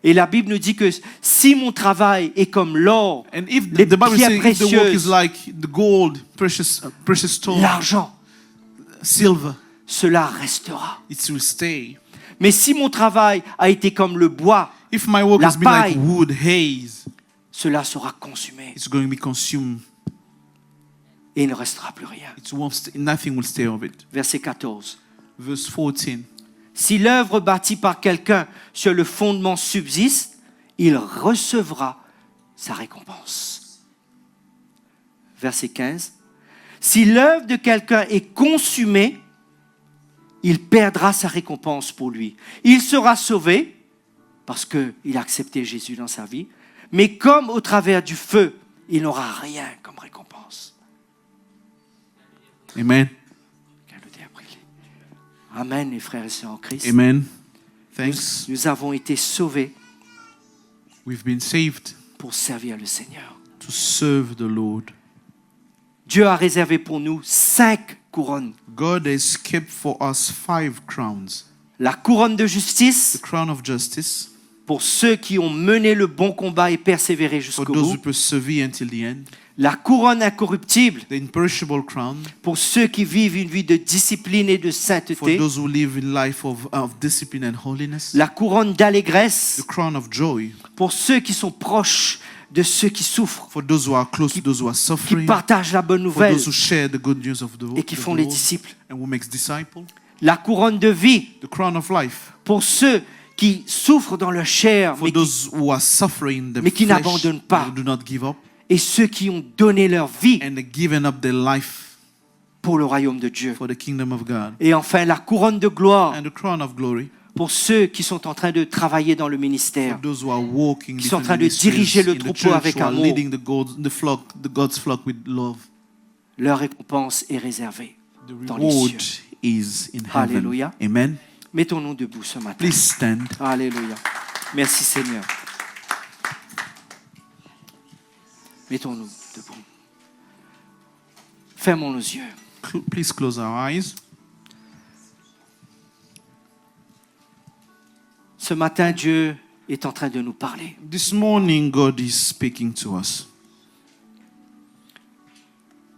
S1: Et la Bible nous dit que si mon travail est comme l'or,
S2: And if
S1: les
S2: the Bible
S1: pierres
S2: says if the work is
S1: précieuses,
S2: like the gold, precious stone,
S1: l'argent,
S2: silver,
S1: cela restera.
S2: it will stay.
S1: Mais si mon travail a été comme le bois,
S2: If my work
S1: La
S2: has been like
S1: paille.
S2: wood, haze,
S1: cela sera consumé
S2: it's going to be consumed.
S1: et il ne restera plus rien.
S2: Nothing will stay of it.
S1: Verset 14.
S2: Verse 14.
S1: Si l'œuvre bâtie par quelqu'un sur le fondement subsiste, il recevra sa récompense. Verset 15. Si l'œuvre de quelqu'un est consumée, il perdra sa récompense pour lui. Il sera sauvé parce qu'il a accepté Jésus dans sa vie, mais comme au travers du feu, il n'aura rien comme récompense.
S2: Amen.
S1: Amen, les frères et sœurs en Christ.
S2: Amen. Thanks.
S1: Nous avons été sauvés
S2: We've been saved
S1: pour servir le Seigneur.
S2: to serve the Lord.
S1: Dieu a réservé pour nous 5 couronnes.
S2: God has kept for us 5 crowns.
S1: La couronne de
S2: The
S1: justice
S2: crown of justice
S1: pour ceux qui ont mené le bon combat et persévéré
S2: for
S1: jusqu'au
S2: those
S1: bout.
S2: who persevere until the end.
S1: La couronne incorruptible
S2: The imperishable crown
S1: pour ceux qui vivent une vie de discipline et de
S2: for
S1: sainteté.
S2: those who live in life of discipline and holiness.
S1: La couronne d'allégresse
S2: The crown of joy
S1: pour ceux qui sont proches de ceux qui souffrent,
S2: for those who are close to those who are
S1: qui
S2: suffering.
S1: partagent la bonne
S2: For
S1: nouvelle
S2: those who share the good news of the
S1: et qui
S2: of
S1: font
S2: the
S1: les
S2: Lord
S1: disciples.
S2: and who makes disciples.
S1: La couronne de vie
S2: The crown of life
S1: pour ceux qui souffrent dans leur chair
S2: for those who are suffering in the
S1: mais qui
S2: flesh
S1: n'abandonnent pas.
S2: and do not give up
S1: et ceux qui ont donné leur vie
S2: and given up their life
S1: pour le royaume de Dieu.
S2: for the kingdom of God.
S1: Et enfin, la couronne de gloire
S2: And the crown of glory
S1: pour ceux qui sont en train de travailler dans le
S2: for
S1: ministère,
S2: those who are walking
S1: qui sont en
S2: different
S1: train de
S2: ministries
S1: diriger le
S2: in the
S1: troupeau
S2: church,
S1: avec
S2: who are
S1: amour.
S2: leading God's flock with love.
S1: Leur récompense est réservée
S2: The
S1: dans les
S2: reward
S1: cieux.
S2: is in heaven.
S1: Alléluia.
S2: Amen.
S1: Mettons-nous debout ce matin.
S2: Please stand.
S1: Alléluia. Merci Seigneur. Mettons-nous debout. Fermons nos yeux.
S2: Please close our eyes.
S1: Ce matin, Dieu est en train de nous parler.
S2: This morning, God is speaking to us.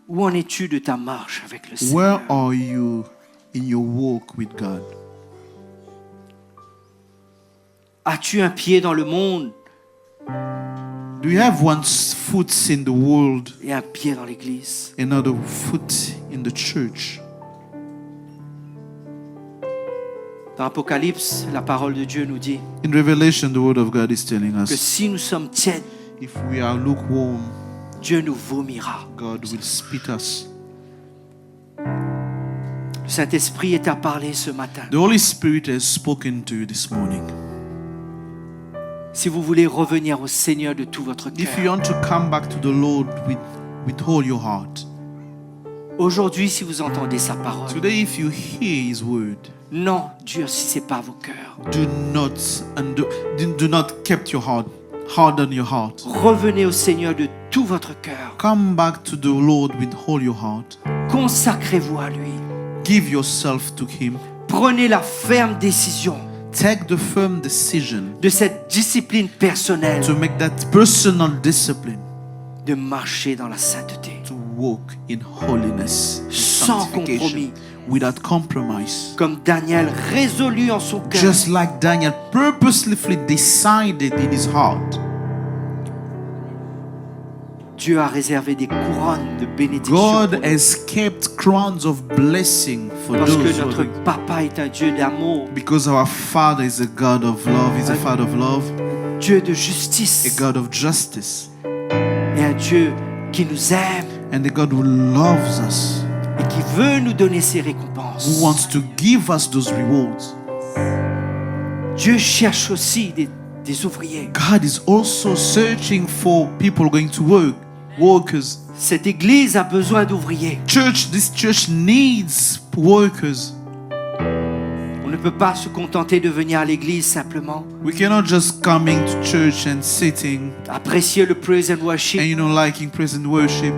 S1: Où en es-tu de ta marche avec le Seigneur?
S2: Where are you in your walk with God?
S1: As-tu un pied dans le monde
S2: Do you have one foot in the world,
S1: et un pied dans l'église?
S2: another foot in the church?
S1: Dans Apocalypse, la parole de Dieu nous dit
S2: In Revelation, the word of God is telling
S1: que
S2: us,
S1: si nous sommes tièdes,
S2: if we are lukewarm,
S1: Dieu nous vomira.
S2: God will spit us.
S1: Le Saint-Esprit est à parler ce matin.
S2: The Holy Spirit has spoken to you this morning.
S1: Si vous voulez revenir au Seigneur de tout votre
S2: If you
S1: cœur,
S2: want to come back to the Lord with all your heart,
S1: aujourd'hui, si vous entendez sa parole,
S2: today if you hear His word,
S1: n'endurcissez pas vos cœurs.
S2: do not keep your heart harden your heart.
S1: Revenez au Seigneur de tout votre cœur.
S2: Come back to the Lord with all your heart.
S1: Consacrez-vous à lui.
S2: Give yourself to Him.
S1: Prenez la ferme décision
S2: Take the firm decision
S1: de cette discipline personnelle
S2: to make that personal discipline
S1: de marcher dans la sainteté,
S2: to walk in holiness, in
S1: sans
S2: sanctification,
S1: compromis,
S2: without compromise.
S1: comme Daniel résolu en son cœur.
S2: Just like Daniel purposely decided in his heart.
S1: Dieu a réservé des couronnes de bénédiction
S2: God
S1: pour nous,
S2: has kept crowns of blessing for
S1: parce
S2: those
S1: que
S2: who
S1: notre
S2: are,
S1: Papa est un Dieu d'amour,
S2: because our Father is a God of love, He's a Father of love,
S1: Dieu de
S2: a
S1: justice
S2: God of justice,
S1: et un Dieu qui nous aime
S2: and a God who loves us,
S1: et qui veut nous donner ses
S2: who
S1: récompenses.
S2: wants to give us those rewards.
S1: Dieu cherche aussi des ouvriers.
S2: God is also searching for people going to work, workers.
S1: Cette église a besoin d'ouvriers.
S2: This church needs workers.
S1: On ne peut pas se contenter de venir à l'église simplement,
S2: We cannot just coming to church and sitting
S1: apprécier le praise and worship,
S2: and liking praise and worship,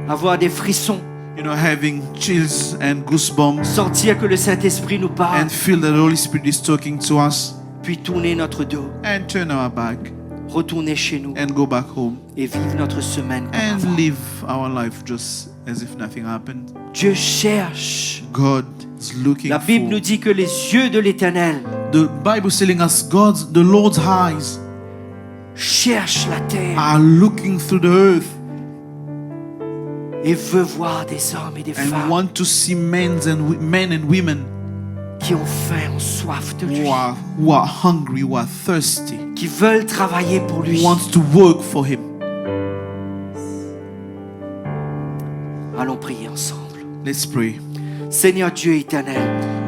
S1: avoir des frissons,
S2: having chills and goosebumps
S1: sentir que le Saint-Esprit nous parle,
S2: and feel that the Holy Spirit is talking to us
S1: puis tourner notre dos,
S2: and turn our back
S1: retourner chez nous
S2: and go back home
S1: et vivre notre semaine comme
S2: and
S1: avant.
S2: live our life just as if nothing happened.
S1: Dieu cherche.
S2: God is looking
S1: La Bible
S2: for.
S1: nous dit que les yeux de l'Éternel
S2: The Bible is telling us the Lord's eyes
S1: cherchent la terre
S2: are looking through the earth
S1: et veut voir des hommes et des
S2: and
S1: femmes
S2: want to see men and women
S1: qui ont faim, ont soif de lui,
S2: who are hungry, who are thirsty,
S1: qui veulent travailler pour lui.
S2: who wants to work for Him.
S1: Allons prier ensemble.
S2: Let's pray.
S1: Seigneur Dieu éternel,